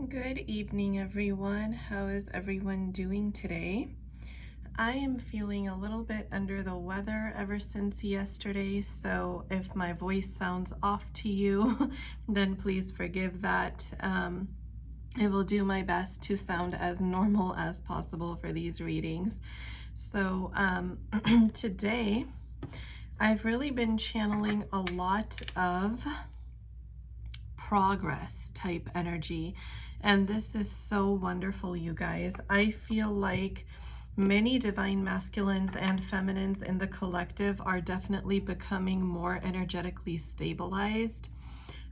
Good evening, everyone. How is everyone doing today? I am feeling a little bit under the weather ever since yesterday, so if my voice sounds off to you, then please forgive that. I will do my best to sound as normal as possible for these readings. So today, I've really been channeling a lot of progress type energy, and this is so wonderful, you guys. I feel like many divine masculines and feminines in the collective are definitely becoming more energetically stabilized.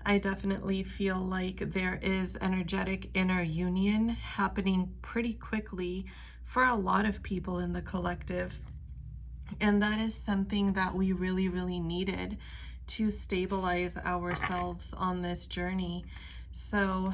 I definitely feel like there is energetic inner union happening pretty quickly for a lot of people in the collective, and that is something that we really needed to stabilize ourselves on this journey. So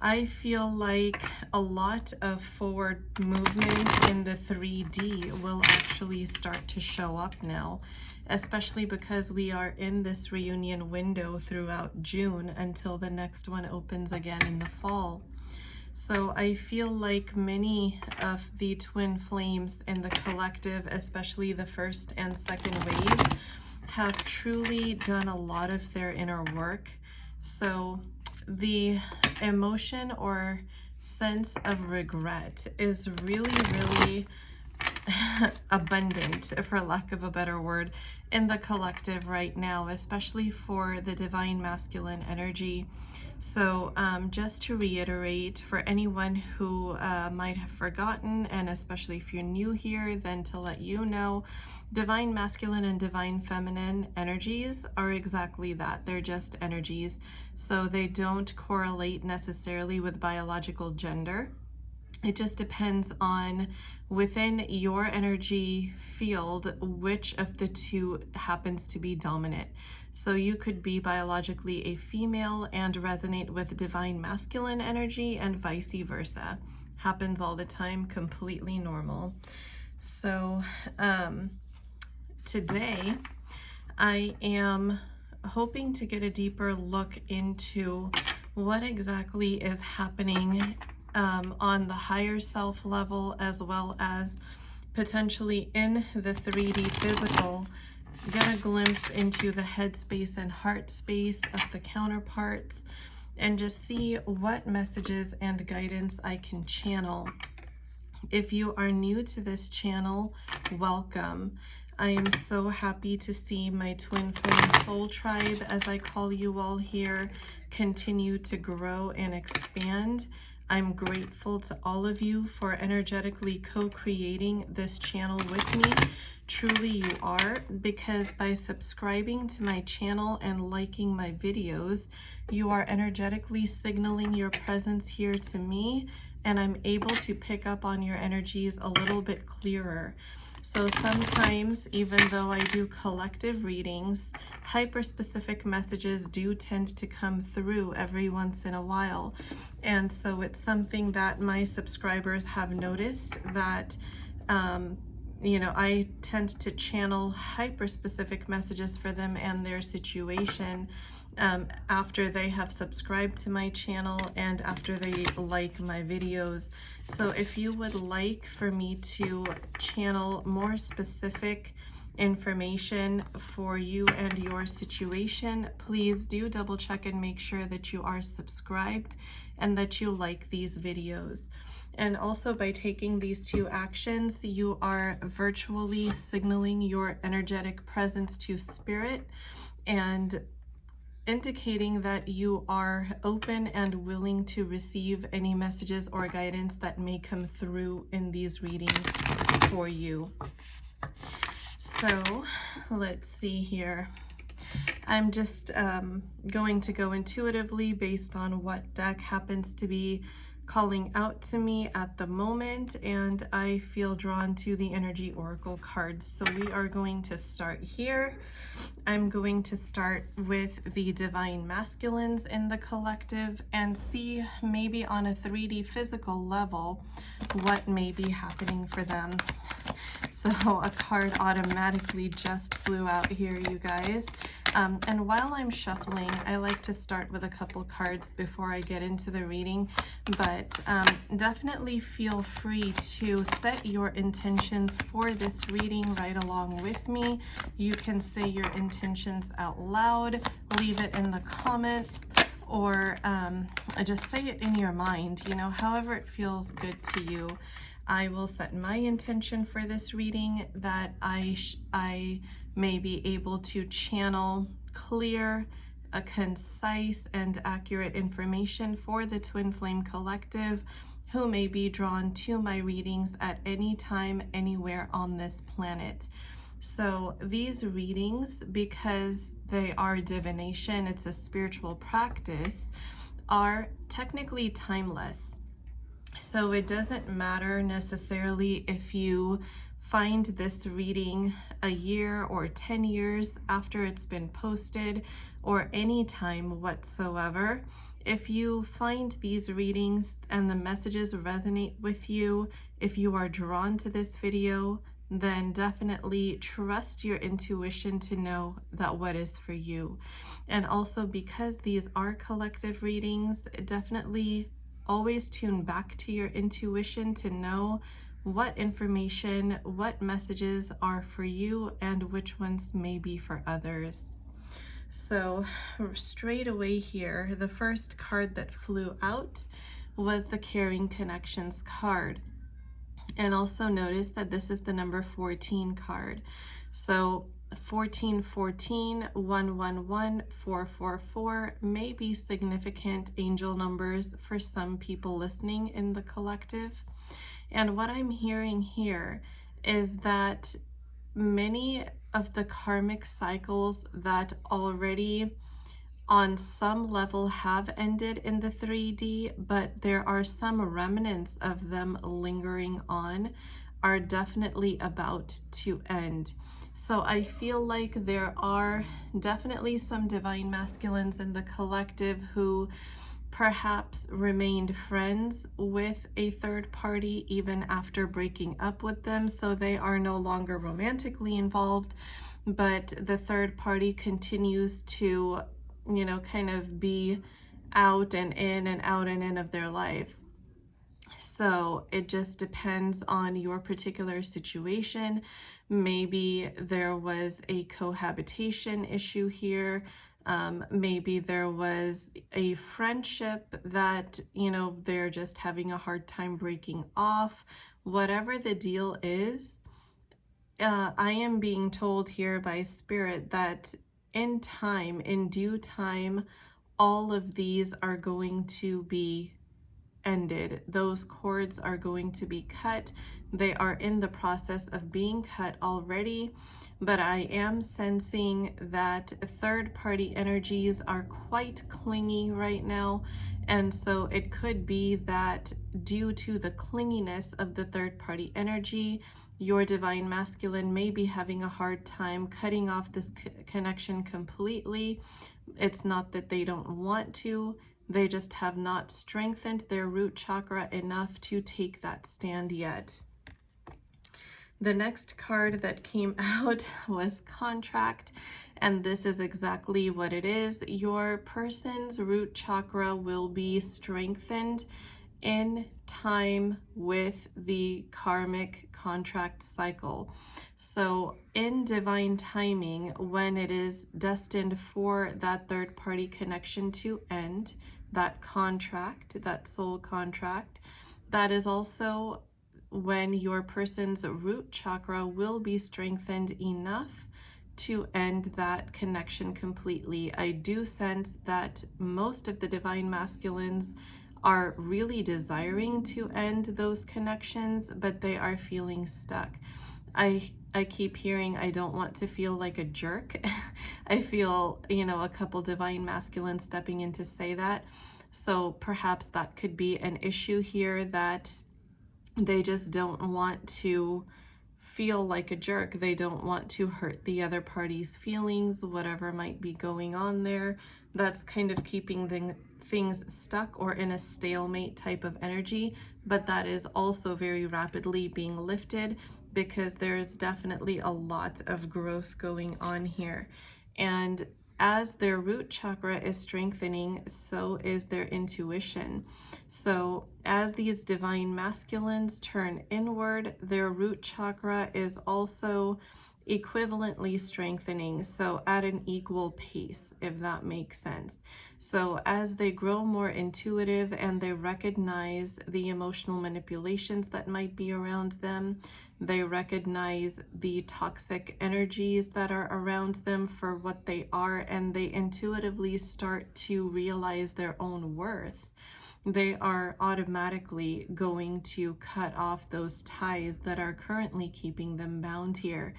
I feel like a lot of forward movement in the 3D will actually start to show up now, especially because we are in this reunion window throughout June until the next one opens again in the fall. So I feel like many of the twin flames in the collective, especially the first and second wave, have truly done a lot of their inner work. So the emotion or sense of regret is really abundant, for lack of a better word, in the collective right now, especially for the divine masculine energy. So just to reiterate, for anyone who might have forgotten, and especially if you're new here, then to let you know, divine masculine and divine feminine energies are exactly that. They're just energies. So they don't correlate necessarily with biological gender. It just depends on, within your energy field, which of the two happens to be dominant. So you could be biologically a female and resonate with divine masculine energy, and vice versa. Happens all the time, completely normal. So today I am hoping to get a deeper look into what exactly is happening on the higher self level, as well as potentially in the 3D physical. Get a glimpse into the head space and heart space of the counterparts, and just see what messages and guidance I can channel. If you are new to this channel, welcome. I am so happy to see my twin flame soul tribe, as I call you all here, continue to grow and expand. I'm grateful to all of you for energetically co-creating this channel with me. Truly you are, because by subscribing to my channel and liking my videos, you are energetically signaling your presence here to me, and I'm able to pick up on your energies a little bit clearer. So sometimes, even though I do collective readings, hyper-specific messages do tend to come through every once in a while. And so it's something that my subscribers have noticed, that I tend to channel hyper-specific messages for them and their situation after they have subscribed to my channel and after they like my videos. So if you would like for me to channel more specific information for you and your situation, please do double check and make sure that you are subscribed and that you like these videos. And also, by taking these two actions, you are virtually signaling your energetic presence to spirit and indicating that you are open and willing to receive any messages or guidance that may come through in these readings for you. So let's see here. I'm just going to go intuitively based on what deck happens to be calling out to me at the moment, and I feel drawn to the energy oracle cards. So we are going to start here. I'm going to start with the divine masculines in the collective and see, maybe on a 3D physical level, what may be happening for them. So a card automatically just flew out here, you guys. And while I'm shuffling, I like to start with a couple cards before I get into the reading, but definitely feel free to set your intentions for this reading right along with me. You can say your intentions out loud, leave it in the comments, or just say it in your mind, you know, however it feels good to you. I will set my intention for this reading that I may be able to channel clear, concise, and accurate information for the Twin Flame Collective who may be drawn to my readings at any time, anywhere on this planet. So these readings, because they are divination, it's a spiritual practice, are technically timeless. So it doesn't matter necessarily if you find this reading a year or 10 years after it's been posted, or any time whatsoever. If you find these readings and the messages resonate with you, if you are drawn to this video, then definitely trust your intuition to know that what is for you. And also, because these are collective readings, definitely always tune back to your intuition to know what information, what messages are for you, and which ones may be for others. So straight away here, the first card that flew out was the Caring Connections card. And also notice that this is the number 14 card. So 1414, 111, 444 may be significant angel numbers for some people listening in the collective. And what I'm hearing here is that many of the karmic cycles that already on some level have ended in the 3D, but there are some remnants of them lingering on, are definitely about to end. So I feel like there are definitely some divine masculines in the collective who perhaps remained friends with a third party even after breaking up with them. So they are no longer romantically involved, but the third party continues to, you know, kind of be out and in and out and in of their life. So it just depends on your particular situation. Maybe there was a cohabitation issue here. Maybe there was a friendship that, you know, they're just having a hard time breaking off. Whatever the deal is, I am being told here by Spirit that in time, in due time, all of these are going to be ended. Those cords are going to be cut. They are in the process of being cut already, but I am sensing that third-party energies are quite clingy right now. And so it could be that due to the clinginess of the third-party energy, your divine masculine may be having a hard time cutting off this connection completely. It's not that they don't want to, they just have not strengthened their root chakra enough to take that stand yet. The next card that came out was Contract, and this is exactly what it is. Your person's root chakra will be strengthened in time with the karmic contract cycle. So in divine timing, when it is destined for that third party connection to end, that contract, that soul contract, that is also when your person's root chakra will be strengthened enough to end that connection completely. I do sense that most of the divine masculines are really desiring to end those connections, but they are feeling stuck. I keep hearing, I don't want to feel like a jerk. I feel, you know, a couple divine masculines stepping in to say that. So perhaps that could be an issue here, that they just don't want to feel like a jerk. They don't want to hurt the other party's feelings, whatever might be going on there. That's kind of keeping things stuck or in a stalemate type of energy, but that is also very rapidly being lifted because there's definitely a lot of growth going on here. And as their root chakra is strengthening, so is their intuition. So as these divine masculines turn inward, their root chakra is also equivalently strengthening, so at an equal pace, if that makes sense. So as they grow more intuitive and they recognize the emotional manipulations that might be around them, they recognize the toxic energies that are around them for what they are, and they intuitively start to realize their own worth, they are automatically going to cut off those ties that are currently keeping them bound here.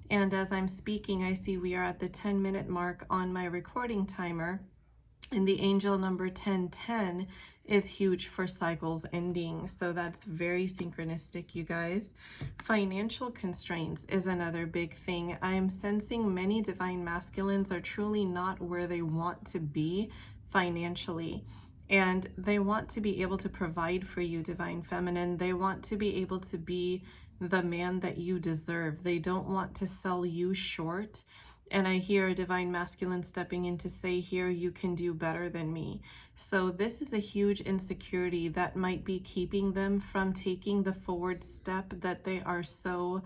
And as I'm speaking, I see we are at the 10-minute mark on my recording timer, and the angel number 1010 is huge for cycles ending. So that's very synchronistic, you guys. Financial constraints is another big thing. I'm sensing many divine masculines are truly not where they want to be financially. And they want to be able to provide for you, divine feminine. They want to be able to be the man that you deserve. They don't want to sell you short. And I hear a divine masculine stepping in to say here, you can do better than me. So this is a huge insecurity that might be keeping them from taking the forward step that they are so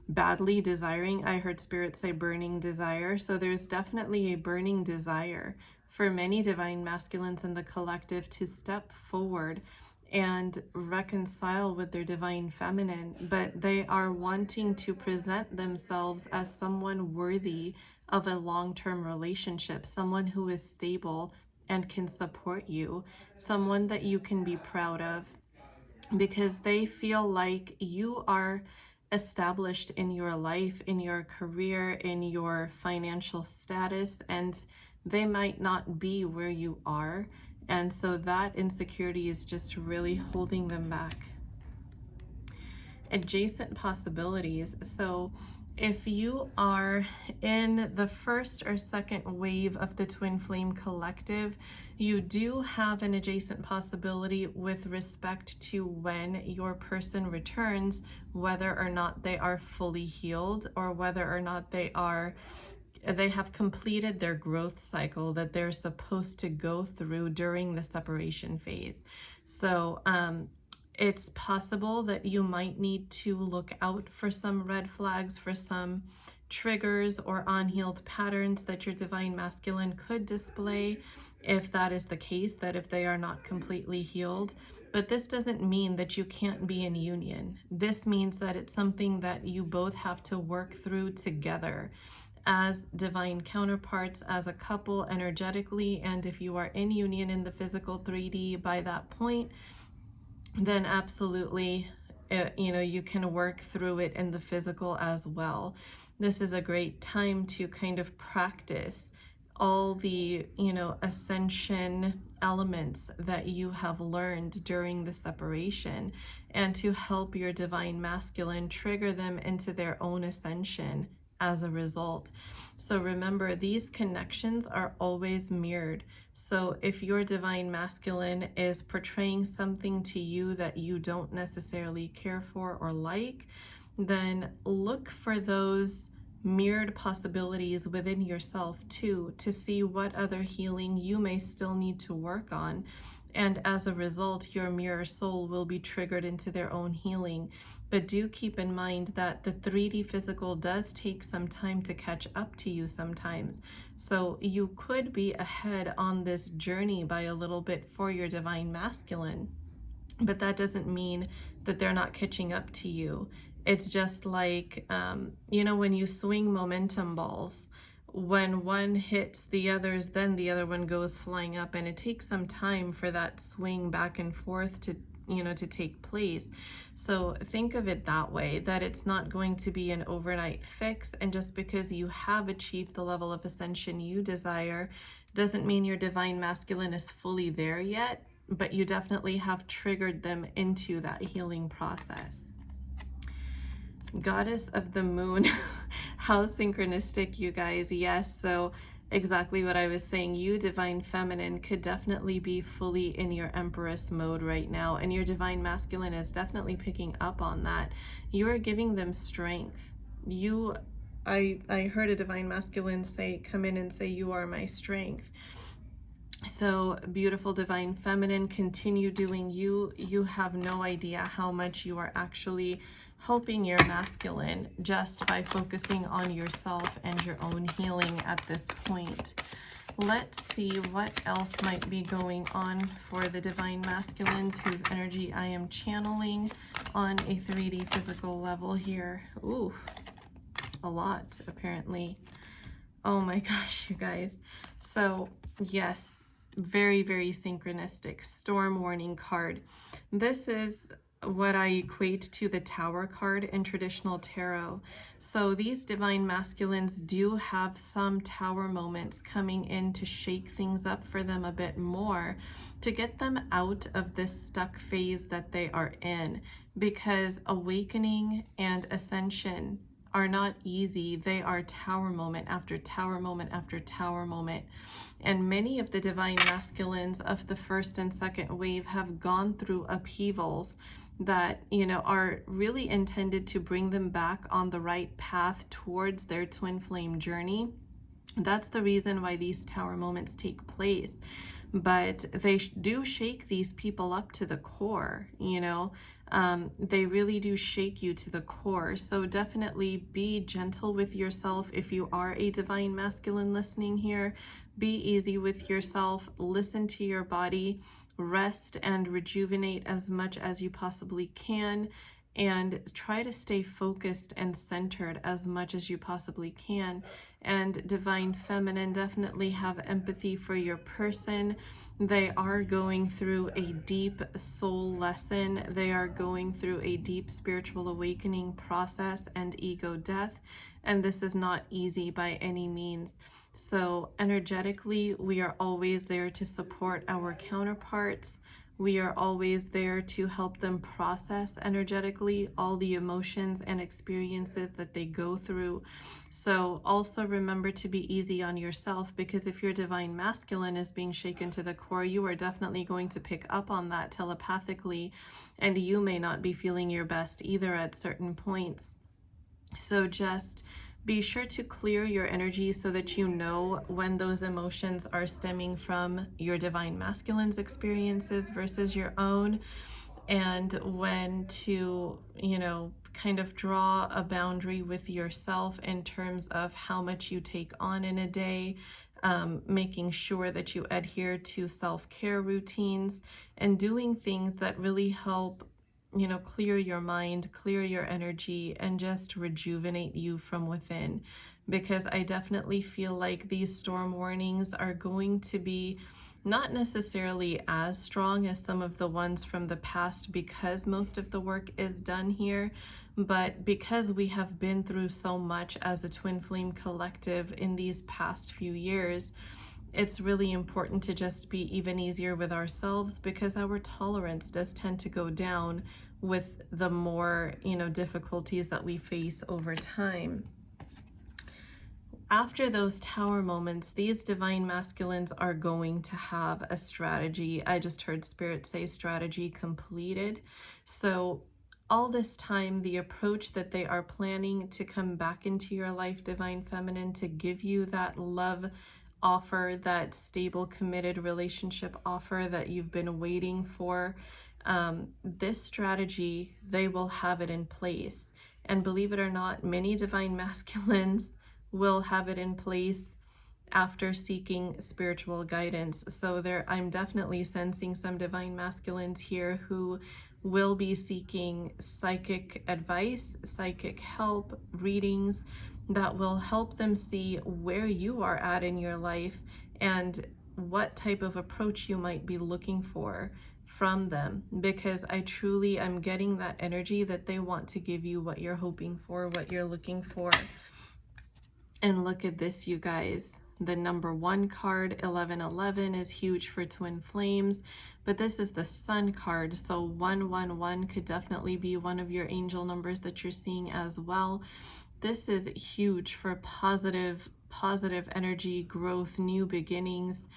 badly desiring. I heard Spirit say burning desire. So there's definitely a burning desire for many divine masculines in the collective to step forward and reconcile with their divine feminine, but they are wanting to present themselves as someone worthy of a long-term relationship, someone who is stable and can support you, someone that you can be proud of, because they feel like you are established in your life, in your career, in your financial status, and they might not be where you are. And so that insecurity is just really holding them back. Adjacent possibilities. So if you are in the first or second wave of the Twin Flame Collective, you do have an adjacent possibility with respect to when your person returns, whether or not they are fully healed or whether or not they have completed their growth cycle that they're supposed to go through during the separation phase. So it's possible that you might need to look out for some red flags, for some triggers or unhealed patterns that your divine masculine could display, if that is the case, that if they are not completely healed. But this doesn't mean that you can't be in union. This means that it's something that you both have to work through together as divine counterparts, as a couple energetically. And if you are in union in the physical 3D by that point, then absolutely, you can work through it in the physical as well. This is a great time to kind of practice all the, ascension elements that you have learned during the separation, and to help your divine masculine trigger them into their own ascension as a result. So remember, these connections are always mirrored. So if your divine masculine is portraying something to you that you don't necessarily care for or like, then look for those mirrored possibilities within yourself too, to see what other healing you may still need to work on. And as a result, your mirror soul will be triggered into their own healing. But do keep in mind that the 3D physical does take some time to catch up to you sometimes. So you could be ahead on this journey by a little bit for your divine masculine, but that doesn't mean that they're not catching up to you. It's just like, when you swing momentum balls, when one hits the others, then the other one goes flying up, and it takes some time for that swing back and forth to take place. So think of it that way, that it's not going to be an overnight fix. And just because you have achieved the level of ascension you desire, doesn't mean your divine masculine is fully there yet, but you definitely have triggered them into that healing process. Goddess of the Moon. How synchronistic, you guys. Yes, so exactly what I was saying. You, Divine Feminine, could definitely be fully in your Empress mode right now, and your Divine Masculine is definitely picking up on that. You are giving them strength. I heard a Divine Masculine say, come in and say, you are my strength. So beautiful Divine Feminine, continue doing you. You have no idea how much you are actually helping your masculine just by focusing on yourself and your own healing at this point. Let's see what else might be going on for the Divine Masculines whose energy I am channeling on a 3D physical level here. Ooh, a lot apparently. Oh my gosh, you guys. So yes, very, very synchronistic. Storm warning card. This is what I equate to the Tower card in traditional tarot. So these Divine Masculines do have some Tower moments coming in to shake things up for them a bit more, to get them out of this stuck phase that they are in, because awakening and ascension are not easy. They are tower moment after tower moment after tower moment. And many of the Divine Masculines of the first and second wave have gone through upheavals that, you know, are really intended to bring them back on the right path towards their twin flame journey. That's the reason why these tower moments take place. But they do shake these people up to the core, you know. They really do shake you to the core. So definitely be gentle with yourself if you are a Divine Masculine listening here. Be easy with yourself. Listen to your body. Rest and rejuvenate as much as you possibly can. And try to stay focused and centered as much as you possibly can. And Divine Feminine, definitely have empathy for your person. They are going through a deep soul lesson. They are going through a deep spiritual awakening process and ego death. And this is not easy by any means. So energetically, we are always there to support our counterparts. We are always there to help them process energetically all the emotions and experiences that they go through. So also remember to be easy on yourself, because if your Divine Masculine is being shaken to the core, you are definitely going to pick up on that telepathically, and you may not be feeling your best either at certain points. So just be sure to clear your energy so that you know when those emotions are stemming from your Divine Masculine's experiences versus your own, and when to, you know, kind of draw a boundary with yourself in terms of how much you take on in a day, making sure that you adhere to self-care routines and doing things that really help, you know, clear your mind, clear your energy, and just rejuvenate you from within. Because I definitely feel like these storm warnings are going to be not necessarily as strong as some of the ones from the past, because most of the work is done here, but because we have been through so much as a twin flame collective in these past few years, it's really important to just be even easier with ourselves, because our tolerance does tend to go down with the more, you know, difficulties that we face over time. After those tower moments, these Divine Masculines are going to have a strategy. I just heard Spirit say strategy completed. So all this time, the approach that they are planning to come back into your life, Divine Feminine, to give you that love offer, that stable, committed relationship offer that you've been waiting for, this strategy, they will have it in place. And believe it or not, many Divine Masculines will have it in place after seeking spiritual guidance. So I'm definitely sensing some Divine Masculines here who will be seeking psychic advice, psychic help, readings that will help them see where you are at in your life and what type of approach you might be looking for from them, because I truly am getting that energy that they want to give you what you're hoping for, what you're looking for. And look at this, you guys. The number 1 card, 1111, is huge for twin flames, but this is the Sun card. So 111 could definitely be one of your angel numbers that you're seeing as well. This is huge for positive positive energy, growth, new beginnings,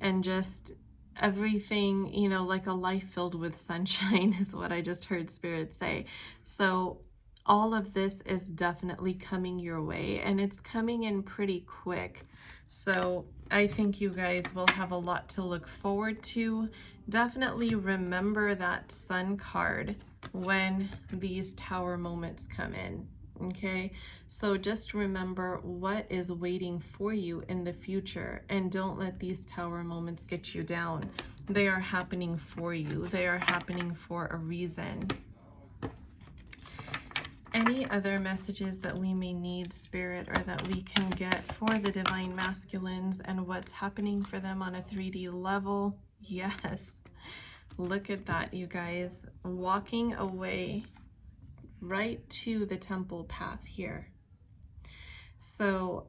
and just everything, you know, like a life filled with sunshine is what I just heard Spirit say. So all of this is definitely coming your way, and it's coming in pretty quick. So I think you guys will have a lot to look forward to. Definitely remember that Sun card when these Tower moments come in. Okay, so just remember what is waiting for you in the future, and don't let these Tower moments get you down. They are happening for you. They are happening for a reason. Any other messages that we may need, Spirit, or that we can get for the Divine Masculines and what's happening for them on a 3D level? Yes. Look at that, you guys. Walking away right to the temple path here. So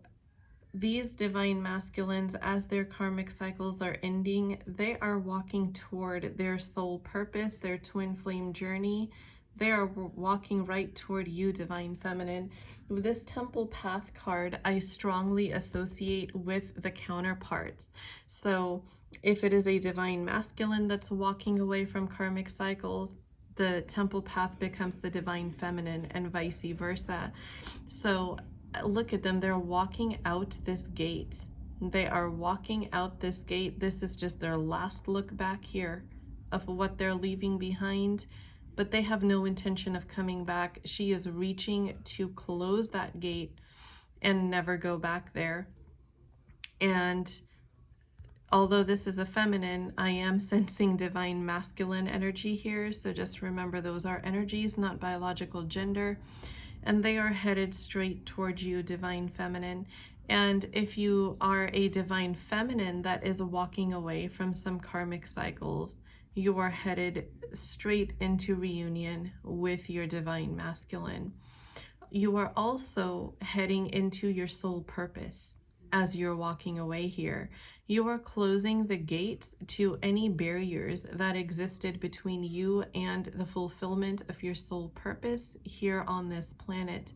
these Divine Masculines, as their karmic cycles are ending, they are walking toward their soul purpose, their twin flame journey. They are walking right toward you, Divine Feminine. This Temple Path card, I strongly associate with the counterparts. So if it is a Divine Masculine that's walking away from karmic cycles, the Temple Path becomes the Divine Feminine, and vice versa. So look at them. They're walking out this gate. They are walking out this gate. This is just their last look back here of what they're leaving behind, but they have no intention of coming back. She is reaching to close that gate and never go back there. And although this is a feminine, I am sensing Divine Masculine energy here. So just remember, those are energies, not biological gender. And they are headed straight towards you, Divine Feminine. And if you are a Divine Feminine that is walking away from some karmic cycles, you are headed straight into reunion with your Divine Masculine. You are also heading into your soul purpose as you're walking away here. You are closing the gates to any barriers that existed between you and the fulfillment of your soul purpose here on this planet.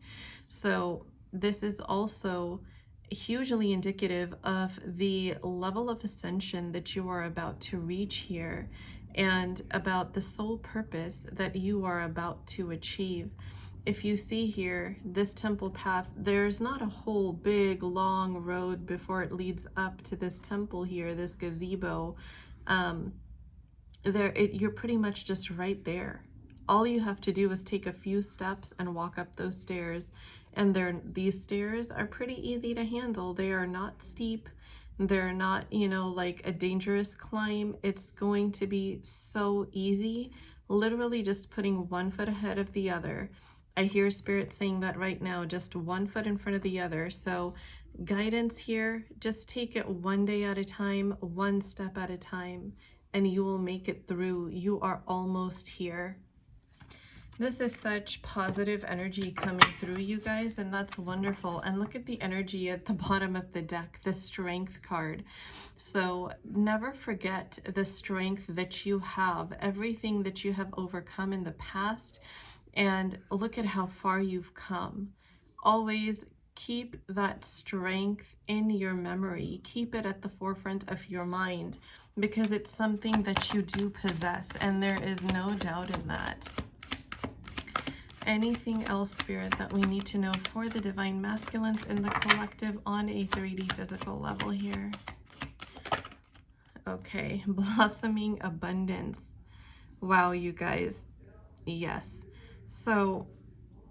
So this is also hugely indicative of the level of ascension that you are about to reach here, and about the soul purpose that you are about to achieve. If you see here, this temple path, there's not a whole big long road before it leads up to this temple here, this gazebo. You're pretty much just right there. All you have to do is take a few steps and walk up those stairs. And these stairs are pretty easy to handle. They are not steep. They're not, you know, like a dangerous climb. It's going to be so easy, literally just putting one foot ahead of the other. I hear Spirit saying that right now, just one foot in front of the other. So guidance here, just take it one day at a time, one step at a time, and you will make it through. You are almost here. This is such positive energy coming through, you guys, and that's wonderful. And look at the energy at the bottom of the deck, the Strength card. So never forget the strength that you have, everything that you have overcome in the past, and look at how far you've come. Always keep that strength in your memory. Keep it at the forefront of your mind, because it's something that you do possess, and there is no doubt in that. Anything else, Spirit, that we need to know for the Divine Masculines in the collective on a 3D physical level here? Okay, blossoming abundance. Wow, you guys. Yes. So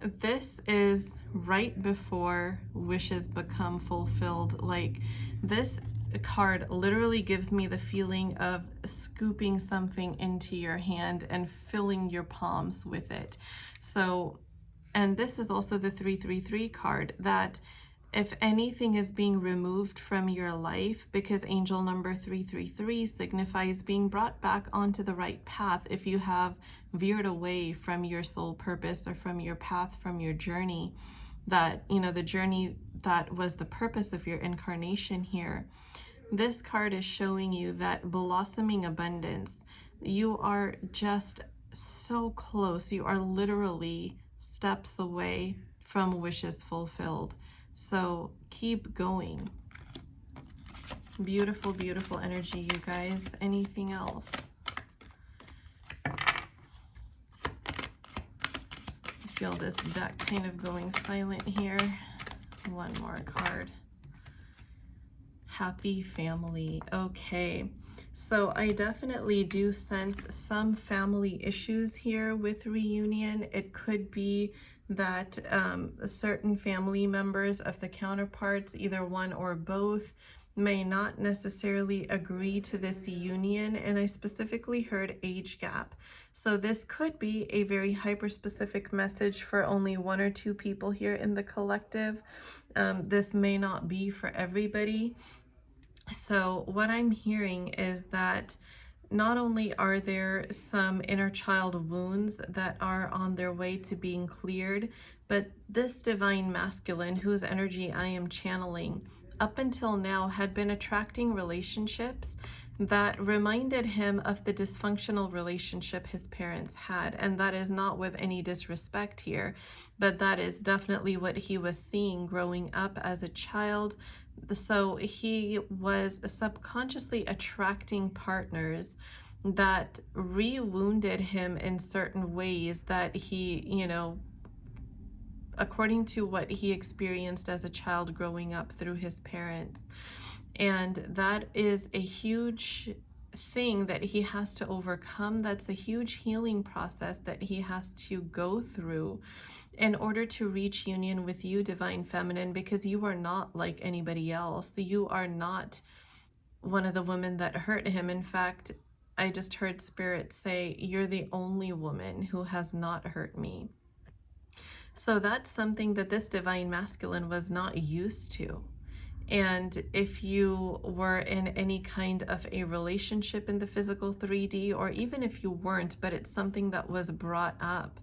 this is right before wishes become fulfilled. Like, this card literally gives me the feeling of scooping something into your hand and filling your palms with it. So, and this is also the 333 card, that if anything is being removed from your life, because angel number 333 signifies being brought back onto the right path if you have veered away from your soul purpose or from your path, from your journey, that, you know, the journey that was the purpose of your incarnation here. This card is showing you that blossoming abundance, you are just so close. You are literally steps away from wishes fulfilled. So keep going. Beautiful, beautiful energy, you guys. Anything else? I feel this deck kind of going silent here. One more card. Happy family. Okay, so I definitely do sense some family issues here with reunion. It could be that certain family members of the counterparts, either one or both, may not necessarily agree to this union, and I specifically heard age gap. So this could be a very hyper-specific message for only one or two people here in the collective. This may not be for everybody. So what I'm hearing is that not only are there some inner child wounds that are on their way to being cleared, but this divine masculine, whose energy I am channeling, up until now had been attracting relationships that reminded him of the dysfunctional relationship his parents had. And that is not with any disrespect here, but that is definitely what he was seeing growing up as a child. So he was subconsciously attracting partners that re-wounded him in certain ways that he, you know, according to what he experienced as a child growing up through his parents. And that is a huge thing that he has to overcome. That's a huge healing process that he has to go through in order to reach union with you, Divine Feminine, because you are not like anybody else. You are not one of the women that hurt him. In fact, I just heard Spirit say, you're the only woman who has not hurt me. So that's something that this divine masculine was not used to. And if you were in any kind of a relationship in the physical 3D, or even if you weren't, but it's something that was brought up,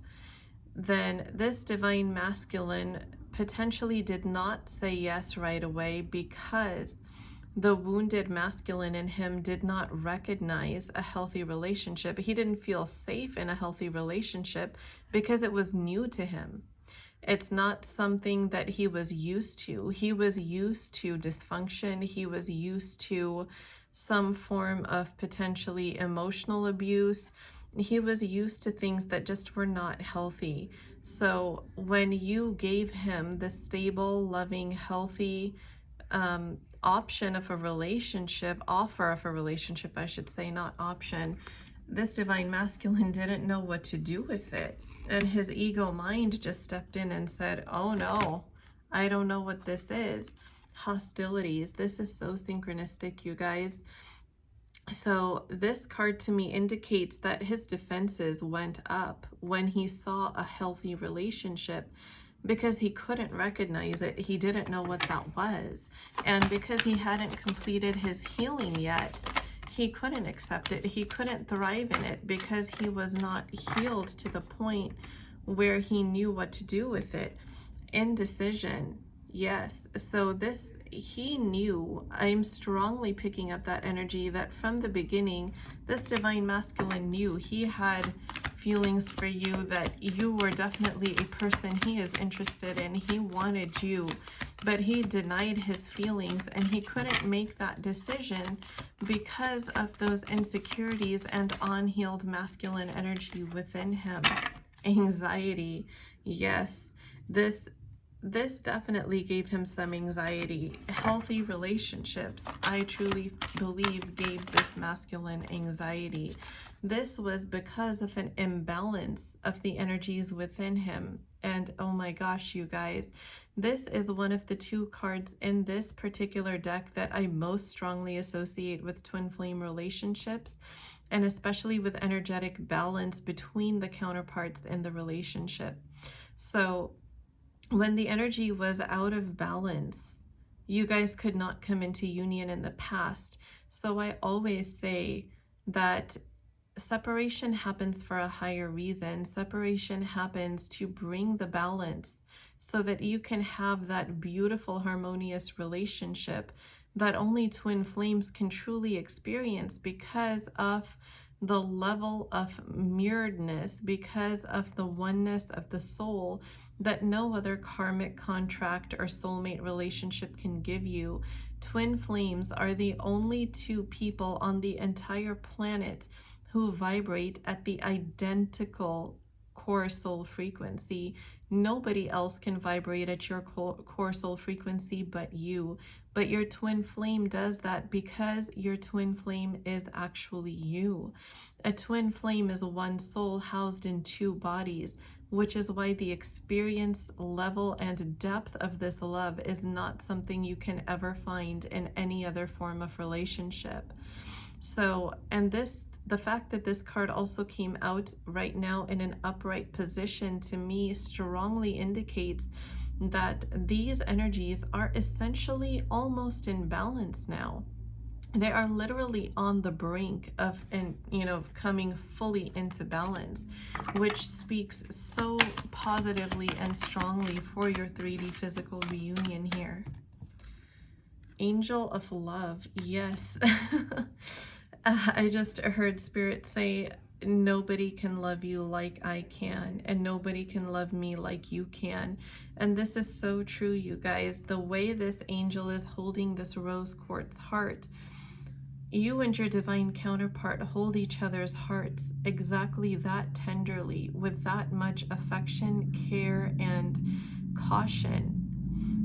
then this divine masculine potentially did not say yes right away because the wounded masculine in him did not recognize a healthy relationship. He didn't feel safe in a healthy relationship because it was new to him. It's not something that he was used to. He was used to dysfunction. He was used to some form of potentially emotional abuse. He was used to things that just were not healthy. So when you gave him the stable, loving, healthy option of a relationship, offer of a relationship, I should say, not option, this divine masculine didn't know what to do with it. And his ego mind just stepped in and said, oh no, I don't know what this is. Hostilities. This is so synchronistic, you guys. So this card to me indicates that his defenses went up when he saw a healthy relationship, because he couldn't recognize it. He didn't know what that was. And because he hadn't completed his healing yet, he couldn't accept it. He couldn't thrive in it because he was not healed to the point where he knew what to do with it. Indecision. Yes. So this, he knew, I'm strongly picking up that energy that from the beginning, this divine masculine knew he had feelings for you, that you were definitely a person he is interested in. He wanted you, but he denied his feelings, and he couldn't make that decision because of those insecurities and unhealed masculine energy within him. Anxiety. Yes, this definitely gave him some anxiety. Healthy relationships, I truly believe, gave this masculine anxiety. This was because of an imbalance of the energies within him. And oh my gosh, you guys, this is one of the two cards in this particular deck that I most strongly associate with twin flame relationships, and especially with energetic balance between the counterparts in the relationship. So when the energy was out of balance, you guys could not come into union in the past. So I always say that separation happens for a higher reason. Separation happens to bring the balance so that you can have that beautiful, harmonious relationship that only twin flames can truly experience because of the level of mirroredness because of the oneness of the soul that no other karmic contract or soulmate relationship can give you. Twin flames are the only two people on the entire planet who vibrate at the identical core soul frequency. Nobody else can vibrate at your core soul frequency but you. But your twin flame does that because your twin flame is actually you. A twin flame is one soul housed in two bodies, which is why the experience level and depth of this love is not something you can ever find in any other form of relationship. So, and the fact that this card also came out right now in an upright position, to me strongly indicates that these energies are essentially almost in balance now. They are literally on the brink of, coming fully into balance, which speaks so positively and strongly for your 3D physical reunion here. Angel of love, yes. I just heard Spirit say, nobody can love you like I can, and nobody can love me like you can. And this is so true, you guys. The way this angel is holding this rose quartz heart, you and your divine counterpart hold each other's hearts exactly that tenderly, with that much affection, care, and caution,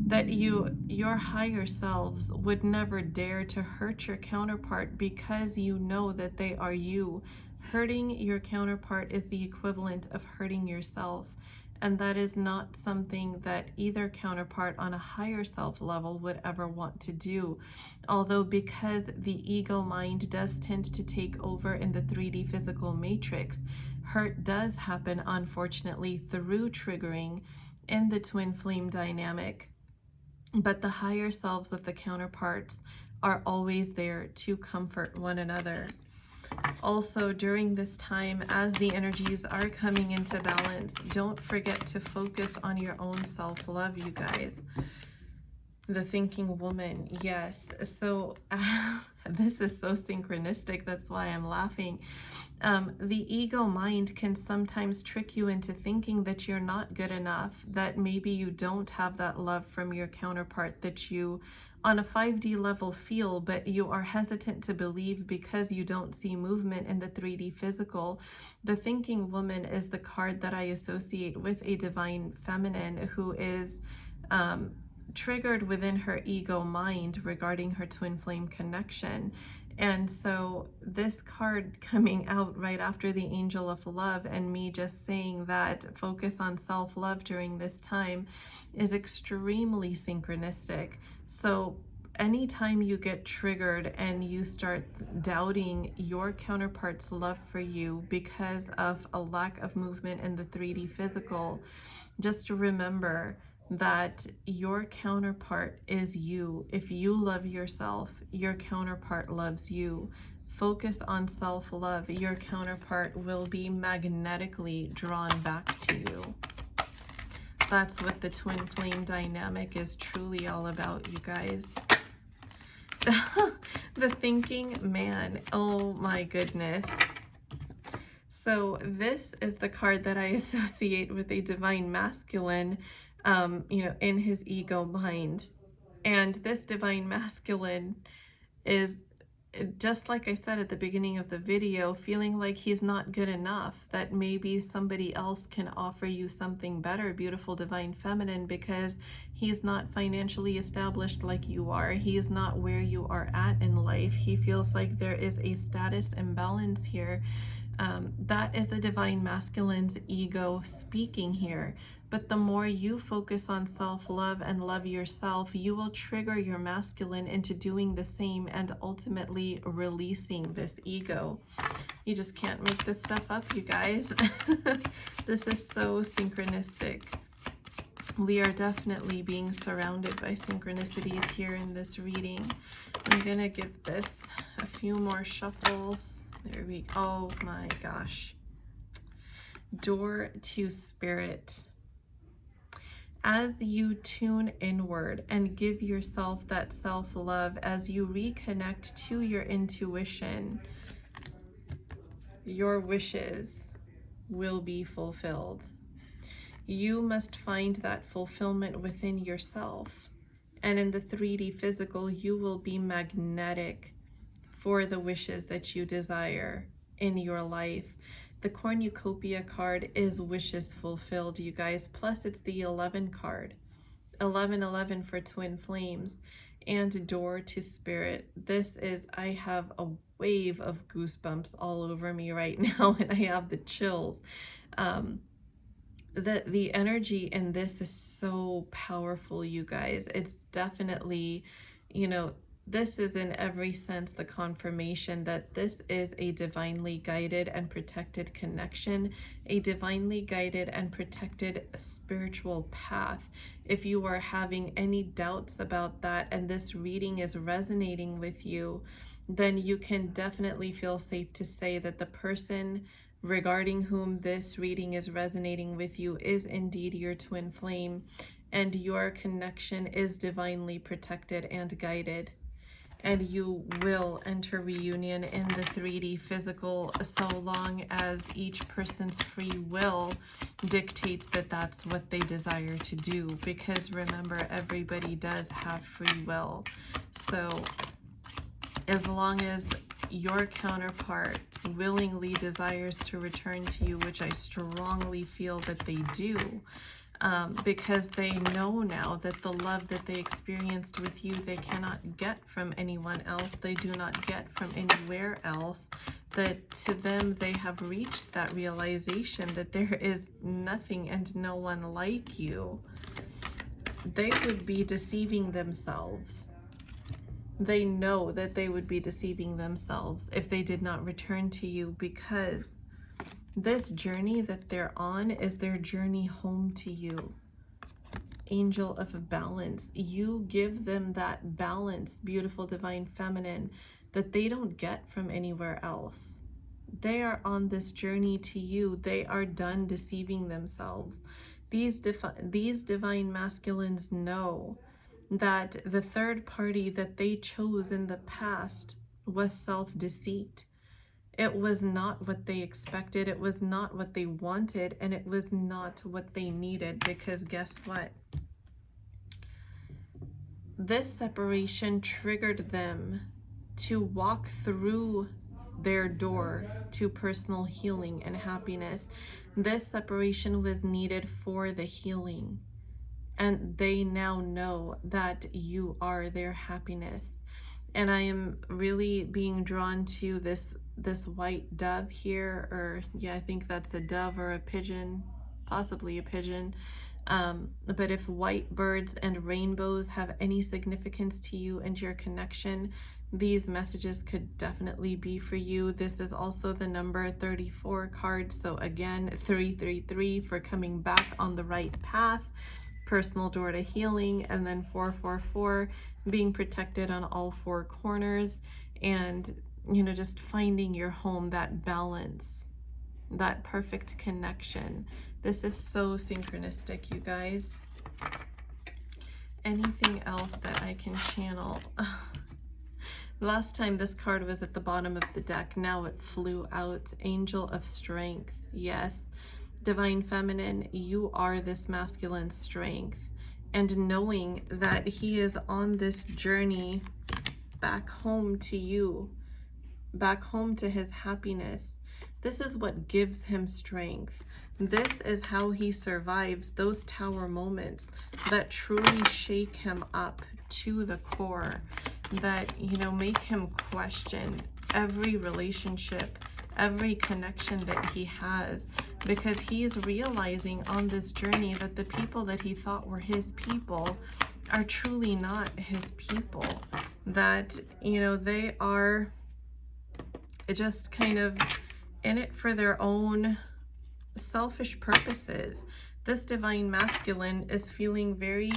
that your higher selves would never dare to hurt your counterpart because you know that they are you. Hurting your counterpart is the equivalent of hurting yourself. And that is not something that either counterpart on a higher self level would ever want to do. Although, because the ego mind does tend to take over in the 3D physical matrix, hurt does happen, unfortunately, through triggering in the twin flame dynamic. But the higher selves of the counterparts are always there to comfort one another. Also, during this time, as the energies are coming into balance, don't forget to focus on your own self-love, you guys. The thinking woman, yes. So this is so synchronistic. That's why I'm laughing. The ego mind can sometimes trick you into thinking that you're not good enough, that maybe you don't have that love from your counterpart that you on a 5D level feel, but you are hesitant to believe because you don't see movement in the 3D physical. The thinking woman is the card that I associate with a divine feminine who is triggered within her ego mind regarding her twin flame connection. And so this card coming out right after the angel of love and me just saying that focus on self-love during this time is extremely synchronistic. So anytime you get triggered and you start doubting your counterpart's love for you because of a lack of movement in the 3D physical, just remember that your counterpart is you. If you love yourself, your counterpart loves you. Focus on self-love. Your counterpart will be magnetically drawn back to you. That's what the twin flame dynamic is truly all about, you guys. The thinking man. Oh my goodness. So this is the card that I associate with a divine masculine, in his ego mind. And this divine masculine is, just like I said at the beginning of the video, feeling like he's not good enough, that maybe somebody else can offer you something better, beautiful divine feminine, because he's not financially established like you are. He is not where you are at in life. He feels like there is a status imbalance here. That is the divine masculine's ego speaking here. But the more you focus on self-love and love yourself, you will trigger your masculine into doing the same and ultimately releasing this ego. You just can't make this stuff up, you guys. This is so synchronistic. We are definitely being surrounded by synchronicities here in this reading. I'm gonna give this a few more shuffles. There we go. Oh my gosh. Door to spirit. As you tune inward and give yourself that self-love, as you reconnect to your intuition, your wishes will be fulfilled. You must find that fulfillment within yourself. And in the 3D physical, you will be magnetic for the wishes that you desire in your life. The cornucopia card is wishes fulfilled, you guys. Plus, it's the 11 card. 1111 for twin flames and door to spirit. This is, I have a wave of goosebumps all over me right now, and I have the chills. The energy in this is so powerful, you guys. It's definitely, you know, this is in every sense the confirmation that this is a divinely guided and protected connection, a divinely guided and protected spiritual path. If you are having any doubts about that and this reading is resonating with you, then you can definitely feel safe to say that the person regarding whom this reading is resonating with you is indeed your twin flame, and your connection is divinely protected and guided. And you will enter reunion in the 3D physical so long as each person's free will dictates that that's what they desire to do. Because remember, everybody does have free will. So as long as your counterpart willingly desires to return to you, which I strongly feel that they do, because they know now that the love that they experienced with you, they cannot get from anyone else. They do not get from anywhere else. That to them, they have reached that realization that there is nothing and no one like you. They would be deceiving themselves. They know that they would be deceiving themselves if they did not return to you, because this journey that they're on is their journey home to you. Angel of balance. You give them that balance, beautiful divine feminine, that they don't get from anywhere else. They are on this journey to you. They are done deceiving themselves. These divine masculines know that the third party that they chose in the past was self-deceit. It was not what they expected, it was not what they wanted, and it was not what they needed, because guess what? This separation triggered them to walk through their door to personal healing and happiness. This separation was needed for the healing. And they now know that you are their happiness. And I am really being drawn to this white dove here, or yeah, I think that's a dove or a pigeon, possibly a pigeon. But if white birds and rainbows have any significance to you and your connection, these messages could definitely be for you. This is also the number 34 card. So again, 333 for coming back on the right path, personal door to healing, and then 444 being protected on all four corners, and just finding your home, that balance, that perfect connection. This is so synchronistic, you guys. Anything else that I can channel? Last time this card was at the bottom of the deck, now it flew out. Angel of strength. Yes, divine feminine, you are this masculine strength, and knowing that he is on this journey back home to you, back home to his happiness. This is what gives him strength. This is how he survives those tower moments that truly shake him up to the core, that make him question every relationship, every connection that he has, because he's realizing on this journey that the people that he thought were his people are truly not his people, that they are just kind of in it for their own selfish purposes. This divine masculine is feeling very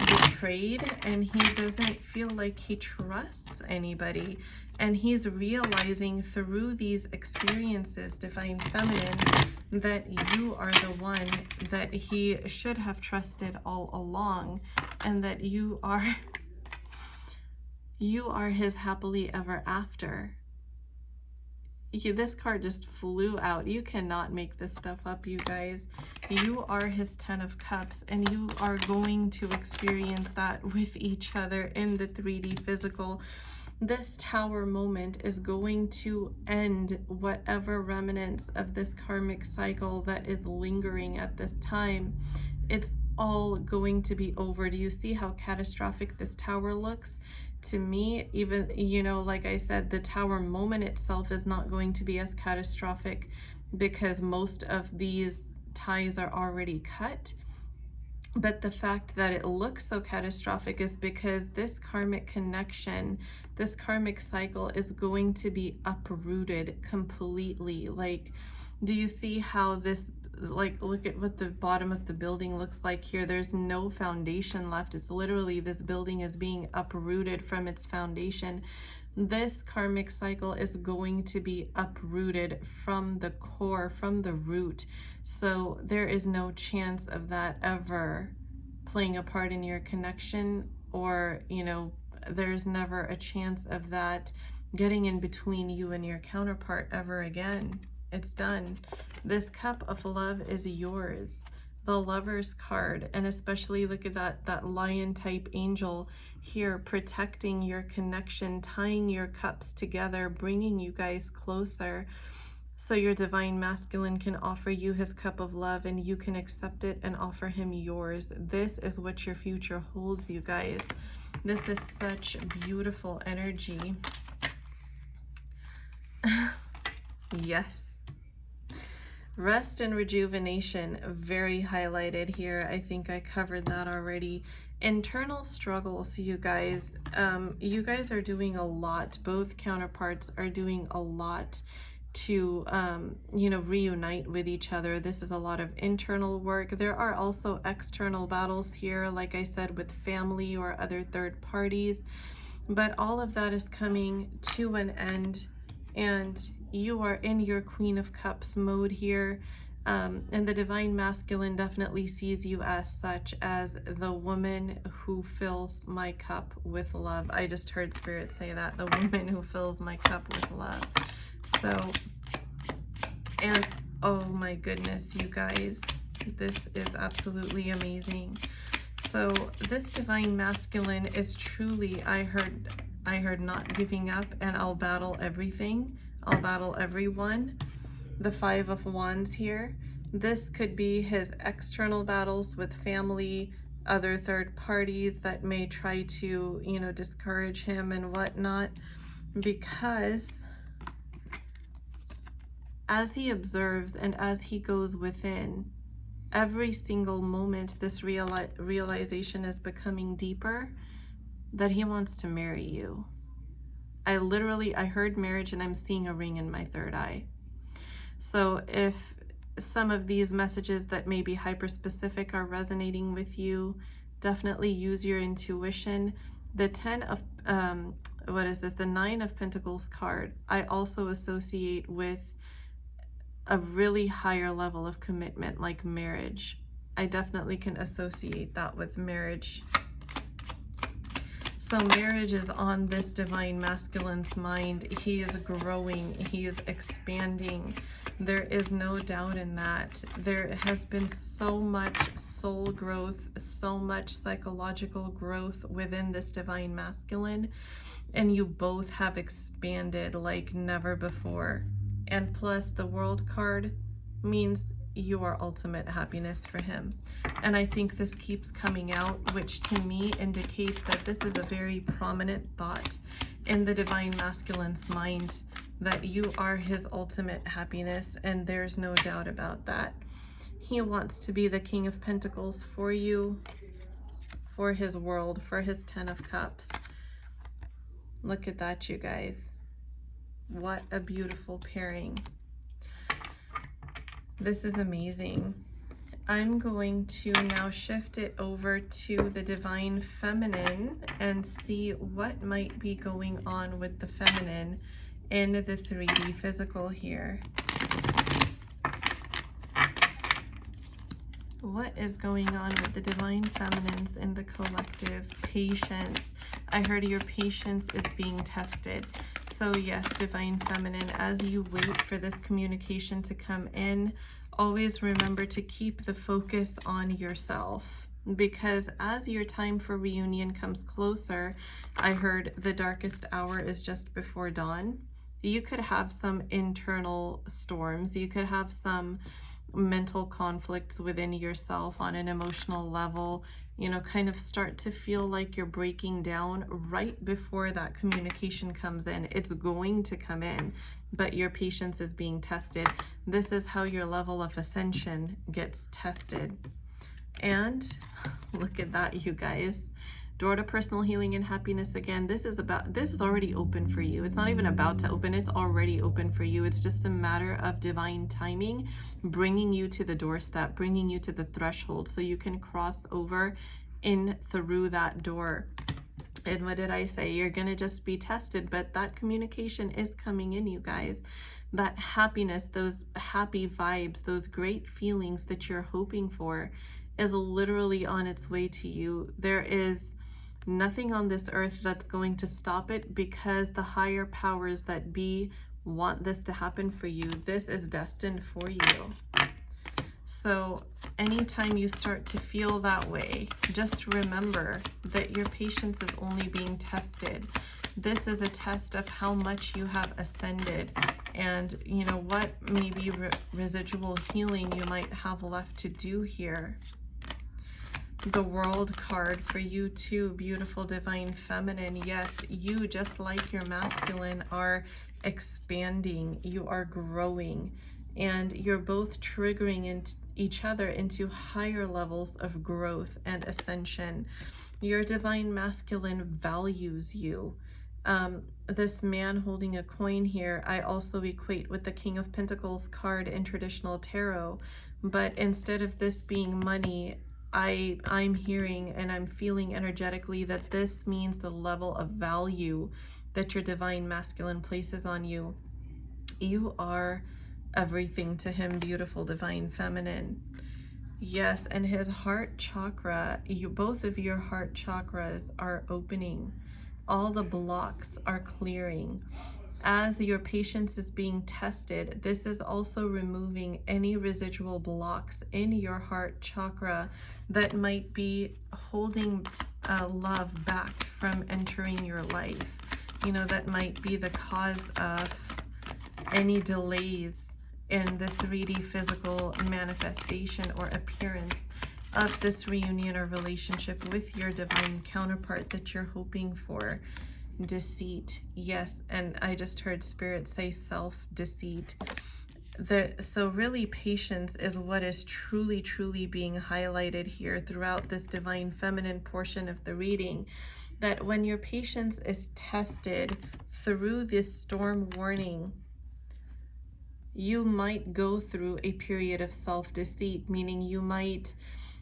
betrayed, and he doesn't feel like he trusts anybody. And he's realizing through these experiences, divine feminine, that you are the one that he should have trusted all along, and that you are his happily ever after. this card just flew out. You cannot make this stuff up, you guys. You are his 10 of Cups, and you are going to experience that with each other in the 3D physical. This Tower moment is going to end whatever remnants of this karmic cycle that is lingering at this time. It's all going to be over. Do you see how catastrophic this Tower looks? To me, even, you know, like I said, the Tower moment itself is not going to be as catastrophic because most of these ties are already cut. But the fact that it looks so catastrophic is because this karmic connection, this karmic cycle is going to be uprooted completely. Like, do you see how this, like, look at what the bottom of the building looks like here. There's no foundation left. It's literally, this building is being uprooted from its foundation. This karmic cycle is going to be uprooted from the core, from the root. So there is no chance of that ever playing a part in your connection, or, you know, there's never a chance of that getting in between you and your counterpart ever again. It's done. This Cup of Love is yours. The Lover's card, and especially look at that lion type angel here, protecting your connection, tying your cups together, bringing you guys closer, so your divine masculine can offer you his cup of love and you can accept it and offer him yours. This is what your future holds, you guys. This is such beautiful energy. Yes. Rest and rejuvenation, very highlighted here. I think I covered that already. Internal struggles, you guys. You guys are doing a lot. Both counterparts are doing a lot to, you know, reunite with each other. This is a lot of internal work. There are also external battles here, like I said, with family or other third parties. But all of that is coming to an end, and you are in your Queen of Cups mode here, and the divine masculine definitely sees you as such, as the woman who fills my cup with love. I just heard Spirit say that, the woman who fills my cup with love. So, and oh my goodness, you guys, this is absolutely amazing. So this divine masculine is truly, I heard not giving up, and I'll battle everything. I'll battle everyone. The 5 of Wands here. This could be his external battles with family, other third parties that may try to, you know, discourage him and whatnot, because as he observes and as he goes within, every single moment this realization is becoming deeper that he wants to marry you. I heard marriage and I'm seeing a ring in my third eye. So if some of these messages that may be hyper-specific are resonating with you, definitely use your intuition. The 10 of, what is this? The 9 of Pentacles card, I also associate with a really higher level of commitment, like marriage. I definitely can associate that with marriage. So marriage is on this divine masculine's mind. He is growing, he is expanding. There is no doubt in that. There has been so much soul growth, so much psychological growth within this divine masculine, and you both have expanded like never before. And plus the World card means you are ultimate happiness for him. And I think this keeps coming out, which to me indicates that this is a very prominent thought in the divine masculine's mind, that you are his ultimate happiness, and there's no doubt about that. He wants to be the King of Pentacles for you, for his world, for his 10 of Cups. Look at that, you guys. What a beautiful pairing. This is amazing. I'm going to now shift it over to the divine feminine and see what might be going on with the feminine in the 3D physical here. What is going on with the divine feminines in the collective? Patience. I heard your patience is being tested. So So yes, Divine Feminine, as you wait for this communication to come in, always remember to keep the focus on yourself, because as your time for reunion comes closer, I heard the darkest hour is just before dawn. You could have some internal storms. You could have some mental conflicts within yourself on an emotional level, you know, kind of start to feel like you're breaking down right before that communication comes in. It's going to come in, but your patience is being tested. This is how your level of ascension gets tested. And look at that, you guys. Door to personal healing and happiness again. This is already open for you. It's not even about to open, it's already open for you. It's just a matter of divine timing, bringing you to the doorstep, bringing you to the threshold so you can cross over in through that door. And what did I say? You're going to just be tested, but that communication is coming in, you guys. That happiness, those happy vibes, those great feelings that you're hoping for is literally on its way to you. There is nothing on this earth that's going to stop it, because the higher powers that be want this to happen for you. This is destined for you. So anytime you start to feel that way, just remember that your patience is only being tested. This is a test of how much you have ascended, and you know what, maybe residual healing you might have left to do here. The World card for you too, beautiful Divine Feminine. Yes, you, just like your masculine, are expanding, you are growing, and you're both triggering each other into higher levels of growth and ascension. Your Divine Masculine values you. This man holding a coin here, I also equate with the King of Pentacles card in traditional tarot, but instead of this being money, I'm hearing and I'm feeling energetically that this means the level of value that your Divine Masculine places on you. You are everything to him, beautiful Divine Feminine. Yes, and his heart chakra, both of your heart chakras are opening. All the blocks are clearing. As your patience is being tested, this is also removing any residual blocks in your heart chakra that might be holding love back from entering your life. You know, that might be the cause of any delays in the 3D physical manifestation or appearance of this reunion or relationship with your divine counterpart that you're hoping for. Deceit, yes, and I just heard Spirit say self-deceit. So really, patience is what is truly being highlighted here throughout this Divine Feminine portion of the reading, that when your patience is tested through this storm warning, you might go through a period of self-deceit, meaning you might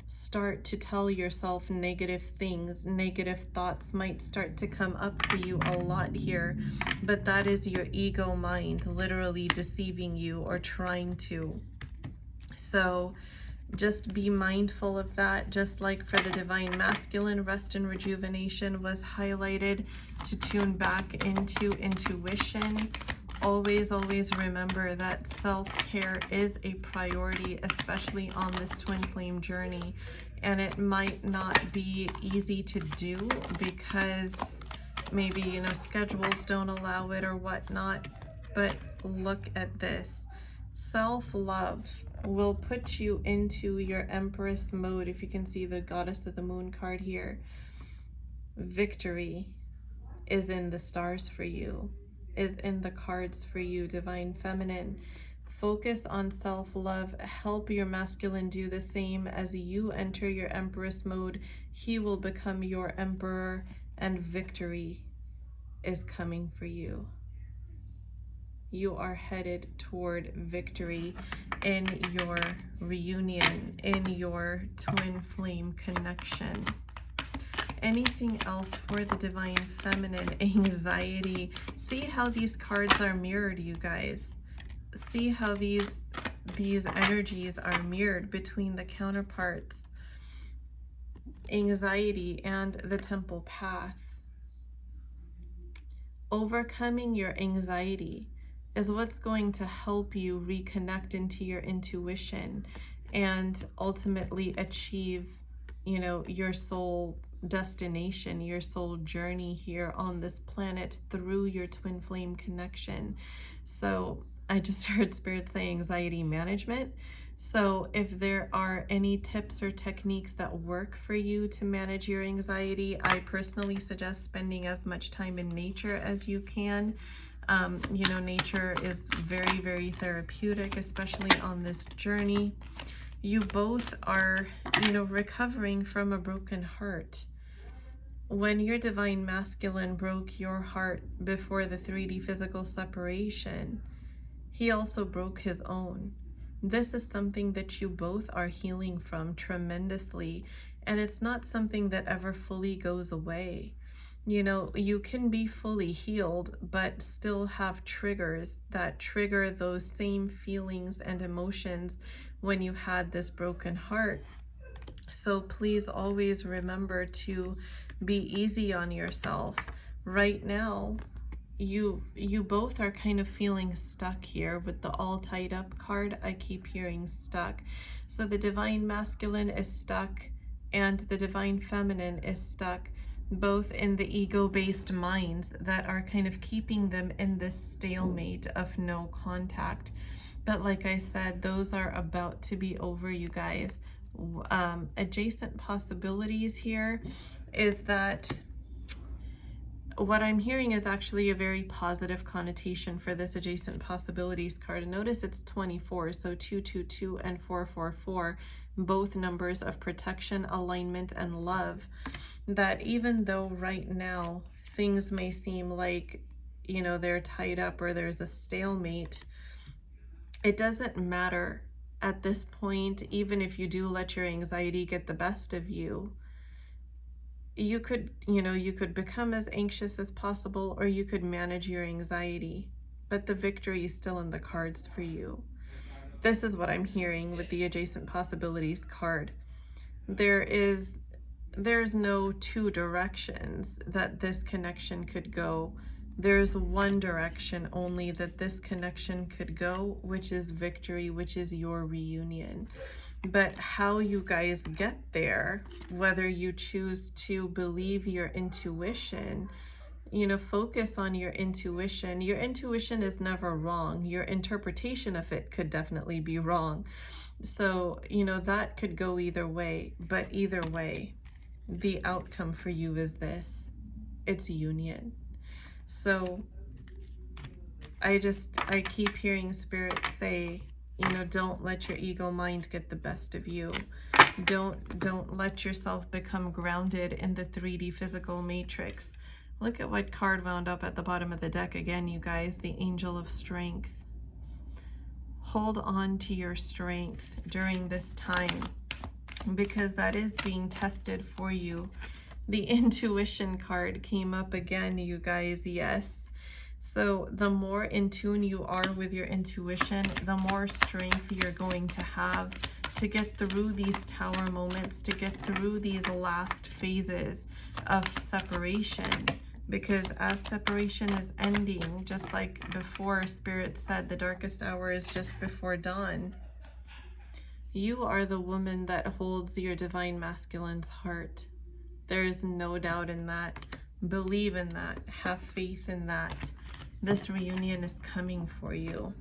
start to tell yourself negative things. Negative thoughts might start to come up for you a lot here, but that is your ego mind literally deceiving you or trying to. So just be mindful of that. Just like for the Divine Masculine, rest and rejuvenation was highlighted to tune back into intuition. Always remember that self-care is a priority, especially on this twin flame journey. And it might not be easy to do because maybe, you know, schedules don't allow it or whatnot. But look at this. Self-love will put you into your Empress mode. If you can see the Goddess of the Moon card here. Victory is in the stars for you, is in the cards for you, Divine Feminine. Focus on self-love. Help your masculine do the same. As you enter your Empress mode, he will become your Emperor, and victory is coming for you. You are headed toward victory in your reunion, in your twin flame connection. Anything else for the Divine Feminine? Anxiety. See how these cards are mirrored, you guys. See how these energies are mirrored between the counterparts. Anxiety and the Temple Path. Overcoming your anxiety is what's going to help you reconnect into your intuition and ultimately achieve, your soul destination, your soul journey here on this planet through your twin flame connection. So I just heard Spirit say anxiety management. So if there are any tips or techniques that work for you to manage your anxiety, I personally suggest spending as much time in nature as you can. Nature is very, very therapeutic, especially on this journey. You both are, recovering from a broken heart. When your divine masculine broke your heart before the 3D physical separation, he also broke his own. This is something that you both are healing from tremendously, and it's not something that ever fully goes away. You can be fully healed, but still have triggers that trigger those same feelings and emotions when you had this broken heart. So please always remember to be easy on yourself. Right now, you both are kind of feeling stuck here with the all tied up card. I keep hearing stuck. So the divine masculine is stuck and the divine feminine is stuck, both in the ego-based minds that are kind of keeping them in this stalemate of no contact. But like I said, those are about to be over, you guys. Adjacent possibilities here is that what I'm hearing is actually a very positive connotation for this adjacent possibilities card. And notice it's 24, so 222 and 444, both numbers of protection, alignment, and love. That even though right now things may seem like, they're tied up or there's a stalemate, it doesn't matter at this point. Even if you do let your anxiety get the best of you, you could become as anxious as possible, or you could manage your anxiety, but the victory is still in the cards for you. This is what I'm hearing with the adjacent possibilities card. There's no two directions that this connection could go. There's one direction only that this connection could go, which is victory, which is your reunion. But how you guys get there, whether you choose to believe your intuition, focus on your intuition. Your intuition is never wrong. Your interpretation of it could definitely be wrong. So, that could go either way. But either way, the outcome for you is this. It's union. So I keep hearing Spirit say, don't let your ego mind get the best of you. Don't let yourself become grounded in the 3D physical matrix. Look at what card wound up at the bottom of the deck again, you guys, the Angel of Strength. Hold on to your strength during this time, because that is being tested for you. The Intuition card came up again, you guys, yes. So the more in tune you are with your intuition, the more strength you're going to have to get through these tower moments, to get through these last phases of separation. Because as separation is ending, just like before Spirit said, the darkest hour is just before dawn. You are the woman that holds your divine masculine's heart. There is no doubt in that. Believe in that. Have faith in that. This reunion is coming for you.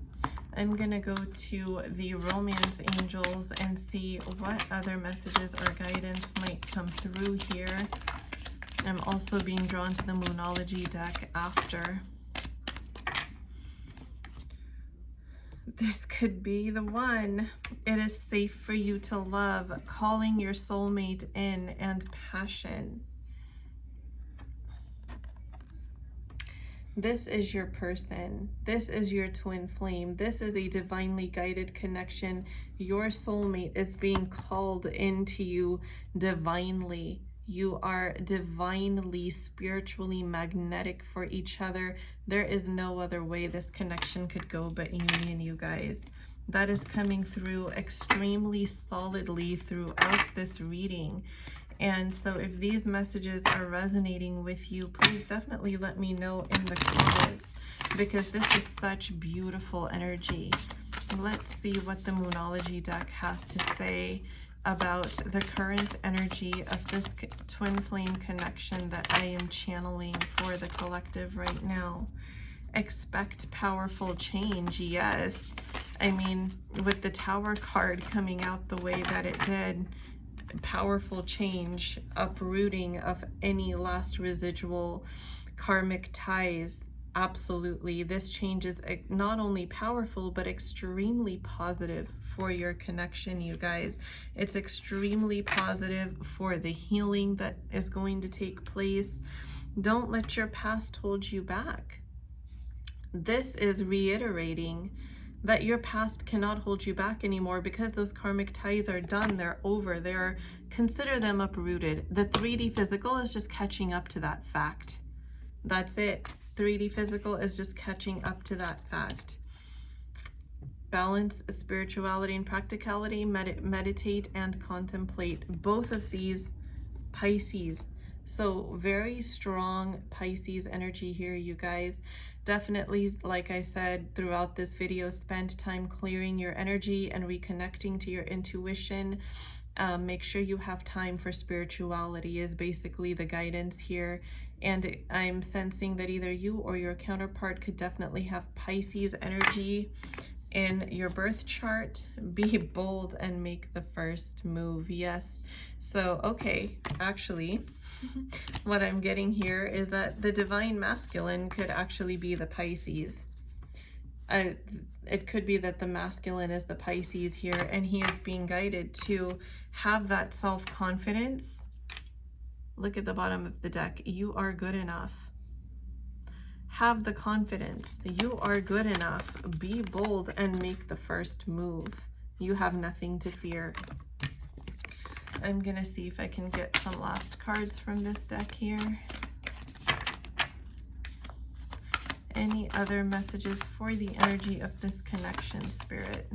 I'm going to go to the Romance Angels and see what other messages or guidance might come through here. I'm also being drawn to the Moonology deck after. This could be the one. It is safe for you to love, calling your soulmate in, and passion. This is your person. This is your twin flame. This is a divinely guided connection. Your soulmate is being called into you divinely. You are divinely, spiritually magnetic for each other. There is no other way this connection could go but union, you guys. That is coming through extremely solidly throughout this reading. And so if these messages are resonating with you, please definitely let me know in the comments, because this is such beautiful energy. Let's see what the Moonology deck has to say about the current energy of this twin flame connection that I am channeling for the collective right now. Expect powerful change, yes. I mean, with the Tower card coming out the way that it did, powerful change, uprooting of any last residual karmic ties. Absolutely. This change is not only powerful, but extremely positive for your connection, you guys. It's extremely positive for the healing that is going to take place. Don't let your past hold you back. This is reiterating that your past cannot hold you back anymore, because those karmic ties are done. They're over. Consider them uprooted. The 3D physical is just catching up to that fact. That's it. 3D physical is just catching up to that fact. Balance, spirituality, and practicality. Meditate and contemplate. Both of these, Pisces. So very strong Pisces energy here, you guys. Definitely, like I said throughout this video, spend time clearing your energy and reconnecting to your intuition. Make sure you have time for spirituality is basically the guidance here. And I'm sensing that either you or your counterpart could definitely have Pisces energy in your birth chart. Be bold and make the first move. Yes. So, okay, actually, what I'm getting here is that the divine masculine could actually be the Pisces. It could be that the masculine is the Pisces here, and he is being guided to have that self-confidence. Look at the bottom of the deck. You are good enough. Have the confidence. You are good enough. Be bold and make the first move. You have nothing to fear. I'm going to see if I can get some last cards from this deck here. Any other messages for the energy of this connection, Spirit?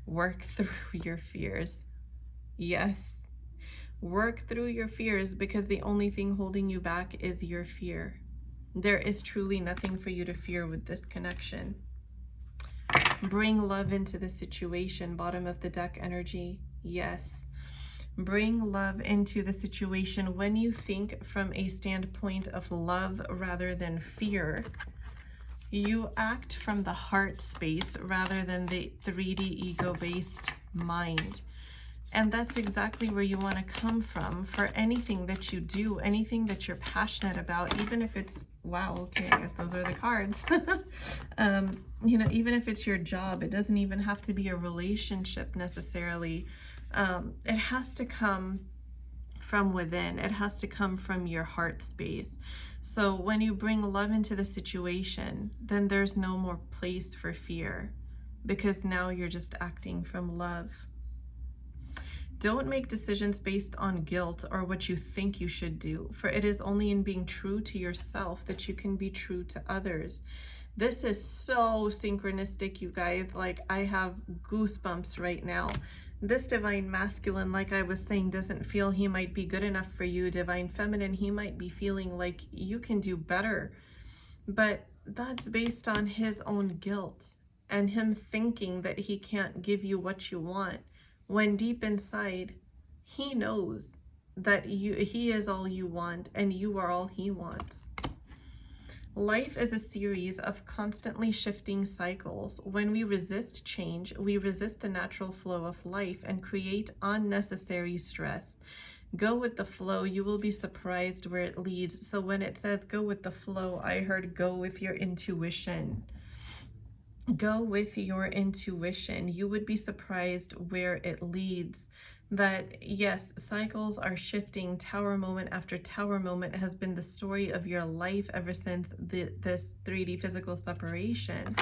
Work through your fears. Yes. Work through your fears, because the only thing holding you back is your fear. There is truly nothing for you to fear with this connection. Bring love into the situation, bottom of the deck energy. Yes. Bring love into the situation. When you think from a standpoint of love rather than fear, you act from the heart space rather than the 3D ego-based mind. And that's exactly where you want to come from for anything that you do, anything that you're passionate about, even if it's, wow, okay, I guess those are the cards. You know, even if it's your job, it doesn't even have to be a relationship necessarily. It has to come from within. It has to come from your heart space. So when you bring love into the situation, then there's no more place for fear, because now you're just acting from love. Don't make decisions based on guilt or what you think you should do, for it is only in being true to yourself that you can be true to others. This is so synchronistic, you guys. Like, I have goosebumps right now. This divine masculine, like I was saying, doesn't feel he might be good enough for you. Divine feminine, he might be feeling like you can do better. But that's based on his own guilt and him thinking that he can't give you what you want, when deep inside he knows that he is all you want and you are all he wants. Life is a series of constantly shifting cycles. When we resist change, we resist the natural flow of life and create unnecessary stress. Go with the flow. You will be surprised where it leads. So when it says go with the flow, I heard go with your intuition. Go with your intuition. You would be surprised where it leads. That yes, cycles are shifting. Tower moment after tower moment has been the story of your life ever since this 3D physical separation.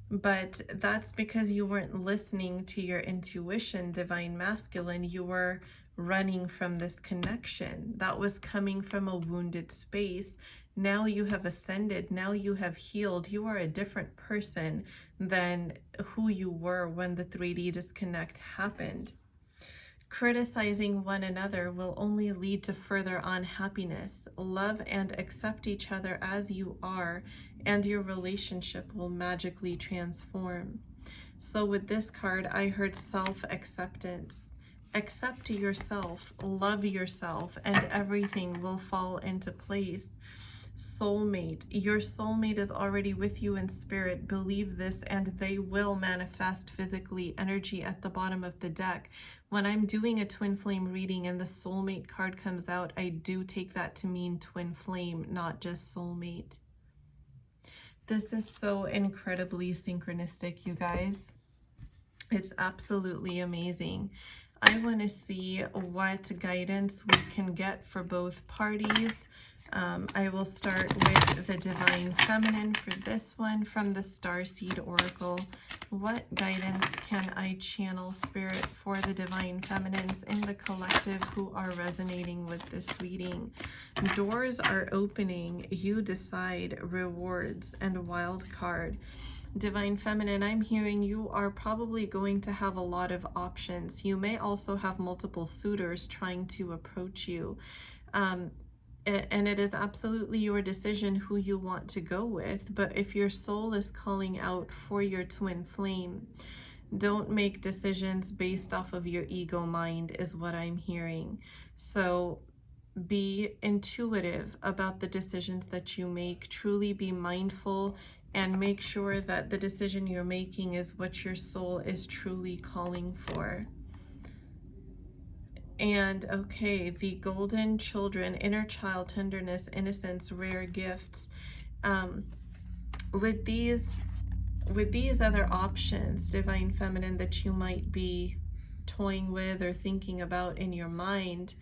But that's because you weren't listening to your intuition, divine masculine. You were running from this connection that was coming from a wounded space. Now you have ascended. Now you have healed. You are a different person than who you were when the 3D disconnect happened. Criticizing one another will only lead to further unhappiness. Love and accept each other as you are, and your relationship will magically transform. So with this card, I heard self-acceptance. Accept yourself, love yourself, and everything will fall into place. Soulmate. Your soulmate is already with you in spirit. Believe this, and they will manifest physically. Energy at the bottom of the deck. When I'm doing a twin flame reading and the soulmate card comes out, I do take that to mean twin flame, not just soulmate. This is so incredibly synchronistic, you guys. It's absolutely amazing. I want to see what guidance we can get for both parties. I will start with the Divine Feminine for this one from the Starseed Oracle. What guidance can I channel, Spirit, for the Divine Feminines in the collective who are resonating with this reading? Doors are opening. You decide. Rewards and wild card. Divine Feminine, I'm hearing you are probably going to have a lot of options. You may also have multiple suitors trying to approach you. And it is absolutely your decision who you want to go with. But if your soul is calling out for your twin flame, don't make decisions based off of your ego mind, is what I'm hearing. So be intuitive about the decisions that you make. Truly be mindful and make sure that the decision you're making is what your soul is truly calling for. And okay, the golden children, inner child, tenderness, innocence, rare gifts. With these other options, Divine Feminine, that you might be toying with or thinking about in your mind,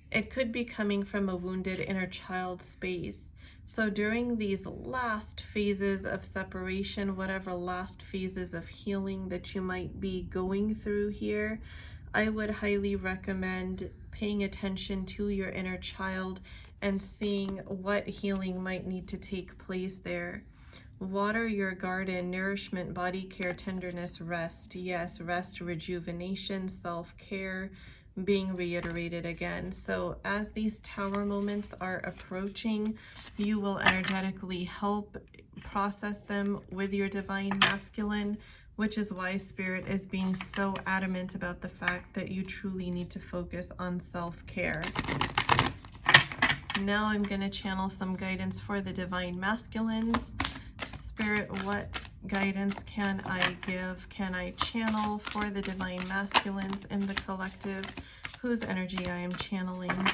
it could be coming from a wounded inner child space. So during these last phases of separation, whatever last phases of healing that you might be going through here, I would highly recommend paying attention to your inner child and seeing what healing might need to take place there. Water your garden, nourishment, body care, tenderness, rest. Yes, rest, rejuvenation, self-care, being reiterated again. So as these tower moments are approaching, you will energetically help process them with your divine masculine, which is why Spirit is being so adamant about the fact that you truly need to focus on self-care. Now I'm going to channel some guidance for the divine masculines. Spirit, what guidance can I give, can I channel for the divine masculines in the collective whose energy I am channeling?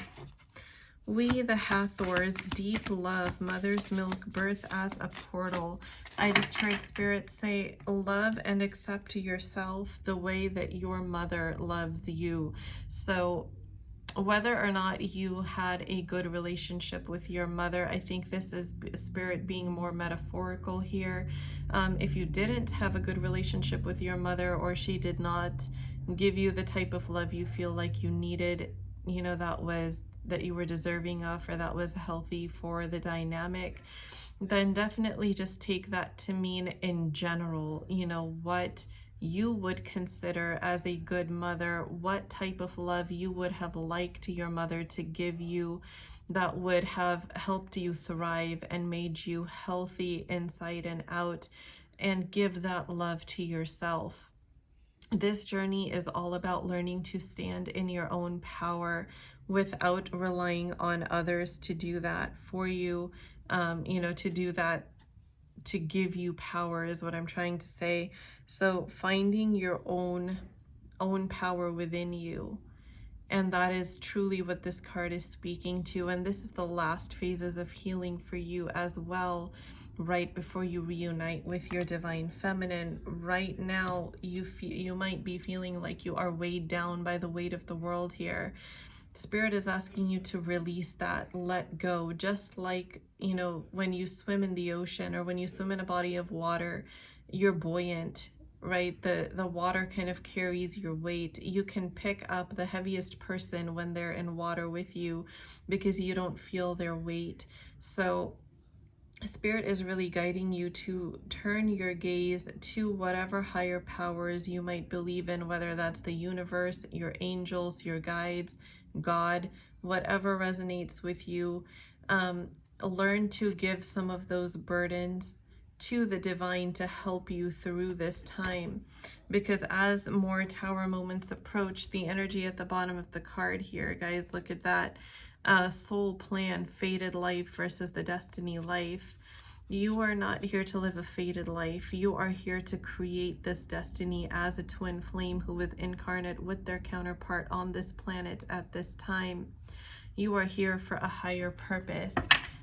We, the Hathors, deep love, mother's milk, birth as a portal. I just heard Spirit say, love and accept yourself the way that your mother loves you. So whether or not you had a good relationship with your mother, I think this is Spirit being more metaphorical here. If you didn't have a good relationship with your mother, or she did not give you the type of love you feel like you needed, you know, that you were deserving of, or that was healthy for the dynamic, then definitely just take that to mean in general, you know, what you would consider as a good mother, what type of love you would have liked your mother to give you that would have helped you thrive and made you healthy inside and out, and give that love to yourself. This journey is all about learning to stand in your own power without relying on others to do that for you, you know, to do that, to give you power is what I'm trying to say. So finding your own power within you. And that is truly what this card is speaking to. And this is the last phases of healing for you as well, right before you reunite with your divine feminine. Right now, you might be feeling like you are weighed down by the weight of the world here. Spirit is asking you to release that, let go. Just like, you know, when you swim in the ocean or when you swim in a body of water, you're buoyant, right? The water kind of carries your weight. You can pick up the heaviest person when they're in water with you because you don't feel their weight. So Spirit is really guiding you to turn your gaze to whatever higher powers you might believe in, whether that's the universe, your angels, your guides, God, whatever resonates with you. Learn to give some of those burdens to the divine to help you through this time. Because as more tower moments approach, the energy at the bottom of the card here, guys, look at that. Soul plan, fated life versus the destiny life. You are not here to live a fated life. You are here to create this destiny as a twin flame who is incarnate with their counterpart on this planet at this time. You are here for a higher purpose.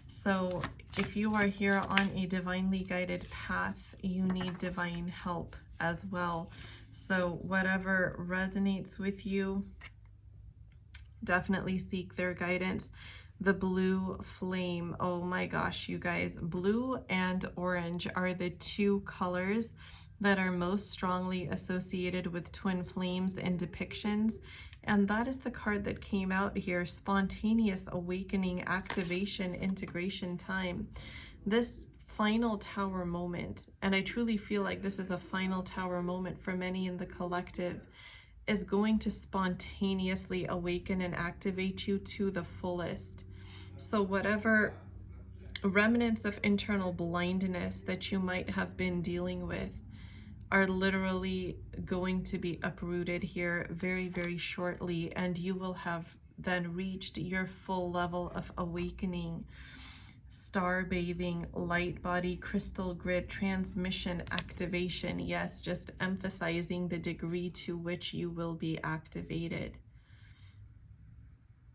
So if you are here on a divinely guided path, you need divine help as well. So whatever resonates with you, definitely seek their guidance. The blue flame, oh my gosh, you guys, blue and orange are the two colors that are most strongly associated with twin flames in depictions. And that is the card that came out here, spontaneous awakening, activation, integration time. This final tower moment, and I truly feel like this is a final tower moment for many in the collective, is going to spontaneously awaken and activate you to the fullest. So whatever remnants of internal blindness that you might have been dealing with are literally going to be uprooted here very, very shortly, and you will have then reached your full level of awakening. Star bathing, light body, crystal grid, transmission, activation. Yes, just emphasizing the degree to which you will be activated.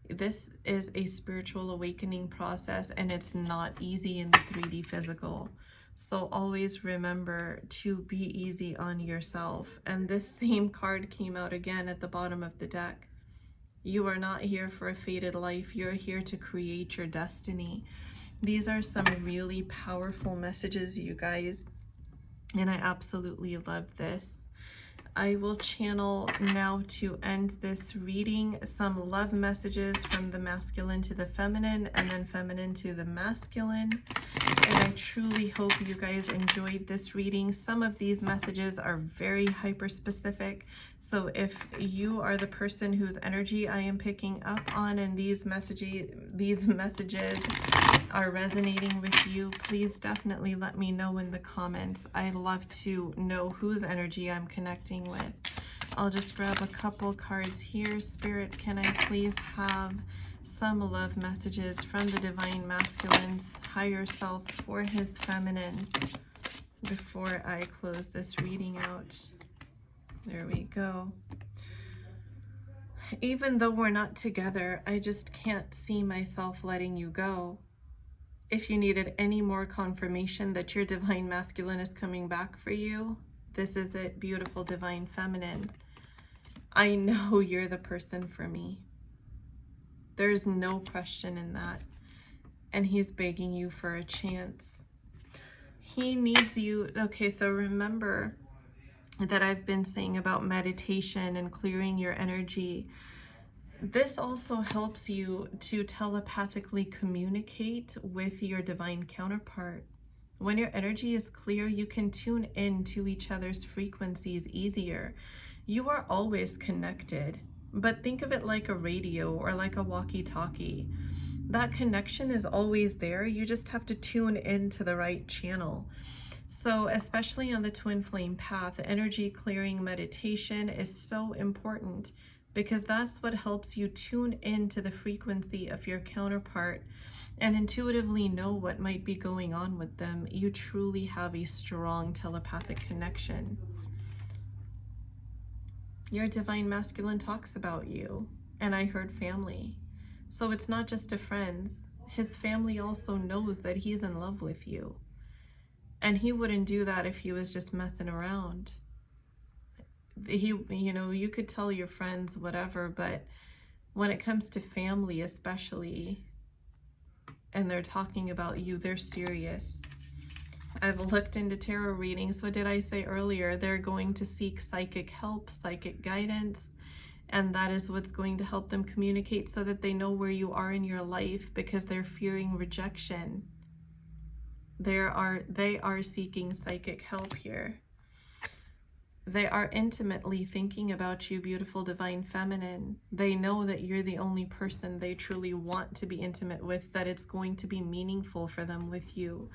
This is a spiritual awakening process, and it's not easy in the 3D physical. So always remember to be easy on yourself. And this same card came out again at the bottom of the deck. You are not here for a fated life. You're here to create your destiny. These are some really powerful messages, you guys, and I absolutely love this. I will channel now to end this reading some love messages from the masculine to the feminine and then feminine to the masculine. And I truly hope you guys enjoyed this reading. Some of these messages are very hyper specific. So if you are the person whose energy I am picking up on and these messages are resonating with you, please definitely let me know in the comments. I'd love to know whose energy I'm connecting with. I'll just grab a couple cards here. Spirit, can I please have some love messages from the divine masculine's higher self for his feminine before I close this reading out? There we go. Even though we're not together, I just can't see myself letting you go. If you needed any more confirmation that your divine masculine is coming back for you, this is it, beautiful divine feminine. I know you're the person for me. There's no question in that. And he's begging you for a chance. He needs you. Okay, so remember that I've been saying about meditation and clearing your energy. This also helps you to telepathically communicate with your divine counterpart. When your energy is clear, you can tune in to each other's frequencies easier. You are always connected, but think of it like a radio or like a walkie-talkie. That connection is always there. You just have to tune into the right channel. So especially on the twin flame path, energy clearing meditation is so important, because that's what helps you tune into the frequency of your counterpart and intuitively know what might be going on with them. You truly have a strong telepathic connection. Your divine masculine talks about you, and I heard family. So it's not just to friends. His family also knows that he's in love with you. And he wouldn't do that if he was just messing around. You could tell your friends whatever, but when it comes to family especially, and they're talking about you, they're serious. I've looked into tarot readings. What did I say earlier? They're going to seek psychic help, psychic guidance, and that is what's going to help them communicate so that they know where you are in your life, because they're fearing rejection. They are seeking psychic help here. They are intimately thinking about you, beautiful divine feminine. They know that you're the only person they truly want to be intimate with, that it's going to be meaningful for them with you.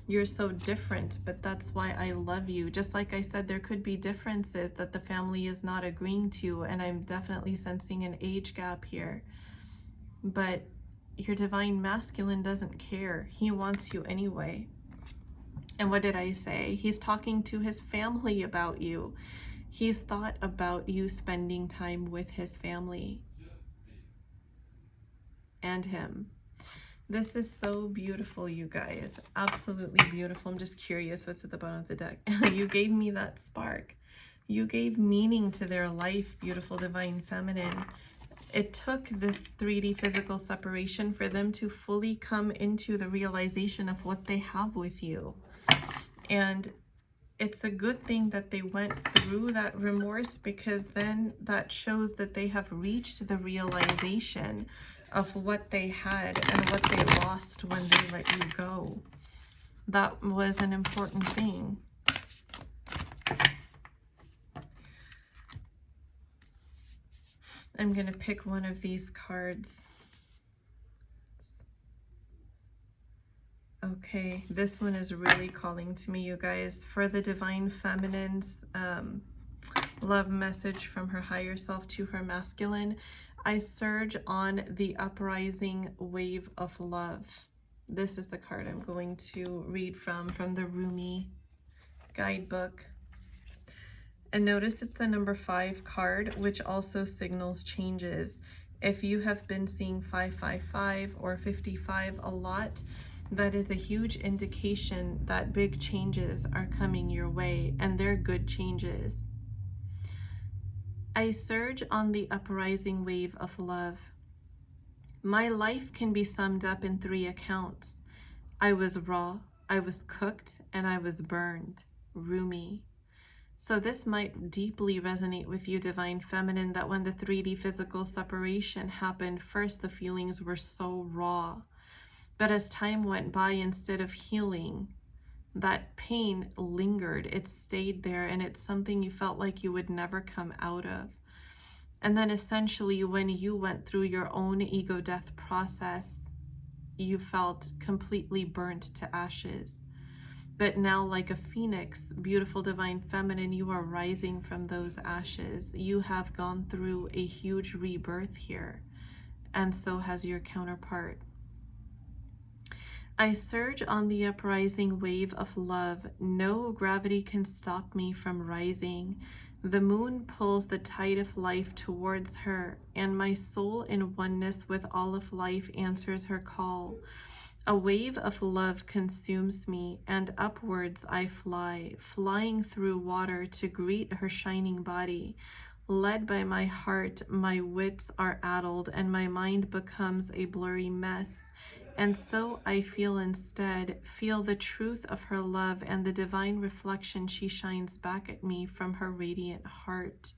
You're so different, but that's why I love you. Just like I said, there could be differences that the family is not agreeing to, and I'm definitely sensing an age gap here. But your divine masculine doesn't care. He wants you anyway. And what did I say? He's talking to his family about you. He's thought about you spending time with his family and him. This is so beautiful, you guys. Absolutely beautiful. I'm just curious what's at the bottom of the deck. You gave me that spark. You gave meaning to their life, beautiful divine feminine. It took this 3D physical separation for them to fully come into the realization of what they have with you. And it's a good thing that they went through that remorse, because then that shows that they have reached the realization of what they had and what they lost when they let you go. That was an important thing. I'm going to pick one of these cards. Okay, this one is really calling to me, you guys. For the divine feminine's love message from her higher self to her masculine, I surge on the uprising wave of love. This is the card I'm going to read from the Rumi guidebook. And notice it's the number 5 card, which also signals changes. If you have been seeing 555 or 55 a lot, that is a huge indication that big changes are coming your way, and they're good changes. I surge on the uprising wave of love. My life can be summed up in 3 accounts. I was raw, I was cooked, and I was burned. Rumi. So this might deeply resonate with you, divine feminine, that when the 3D physical separation happened, first the feelings were so raw. But as time went by, instead of healing, that pain lingered. It stayed there, and it's something you felt like you would never come out of. And then essentially, when you went through your own ego death process, you felt completely burnt to ashes. But now, like a phoenix, beautiful divine feminine, you are rising from those ashes. You have gone through a huge rebirth here, and so has your counterpart. I surge on the uprising wave of love. No gravity can stop me from rising. The moon pulls the tide of life towards her, and my soul in oneness with all of life answers her call. A wave of love consumes me, and upwards I fly, flying through water to greet her shining body. Led by my heart, my wits are addled, and my mind becomes a blurry mess. And so I feel instead, feel the truth of her love and the divine reflection she shines back at me from her radiant heart.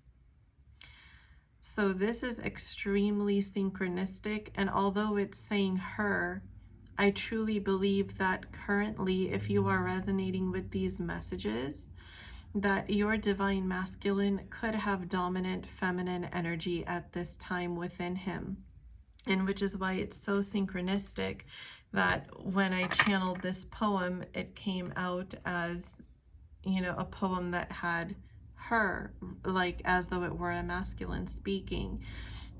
So this is extremely synchronistic, and although it's saying her, I truly believe that currently, if you are resonating with these messages, that your divine masculine could have dominant feminine energy at this time within him. And which is why it's so synchronistic that when I channeled this poem, it came out as, you know, a poem that had her, like as though it were a masculine speaking.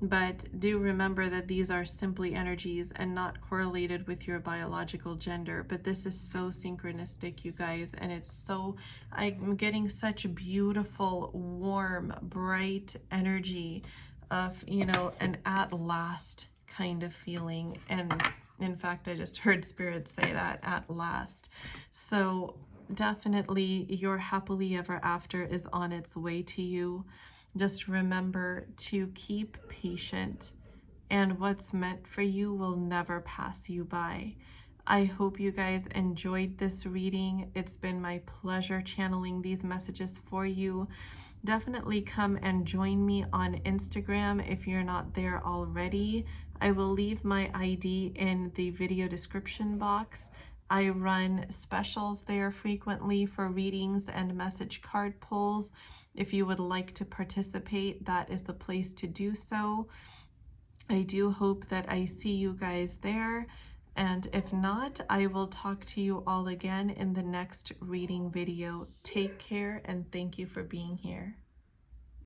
But do remember that these are simply energies and not correlated with your biological gender. But this is so synchronistic, you guys, and it's so, I'm getting such beautiful, warm, bright energy of, you know, an at last kind of feeling. And in fact, I just heard Spirit say that, at last. So definitely your happily ever after is on its way to you. Just remember to keep patient, and what's meant for you will never pass you by. I hope you guys enjoyed this reading. It's been my pleasure channeling these messages for you. Definitely come and join me on Instagram if you're not there already. I will leave my ID in the video description box. I run specials there frequently for readings and message card pulls. If you would like to participate, that is the place to do so. I do hope that I see you guys there. And if not, I will talk to you all again in the next reading video. Take care and thank you for being here.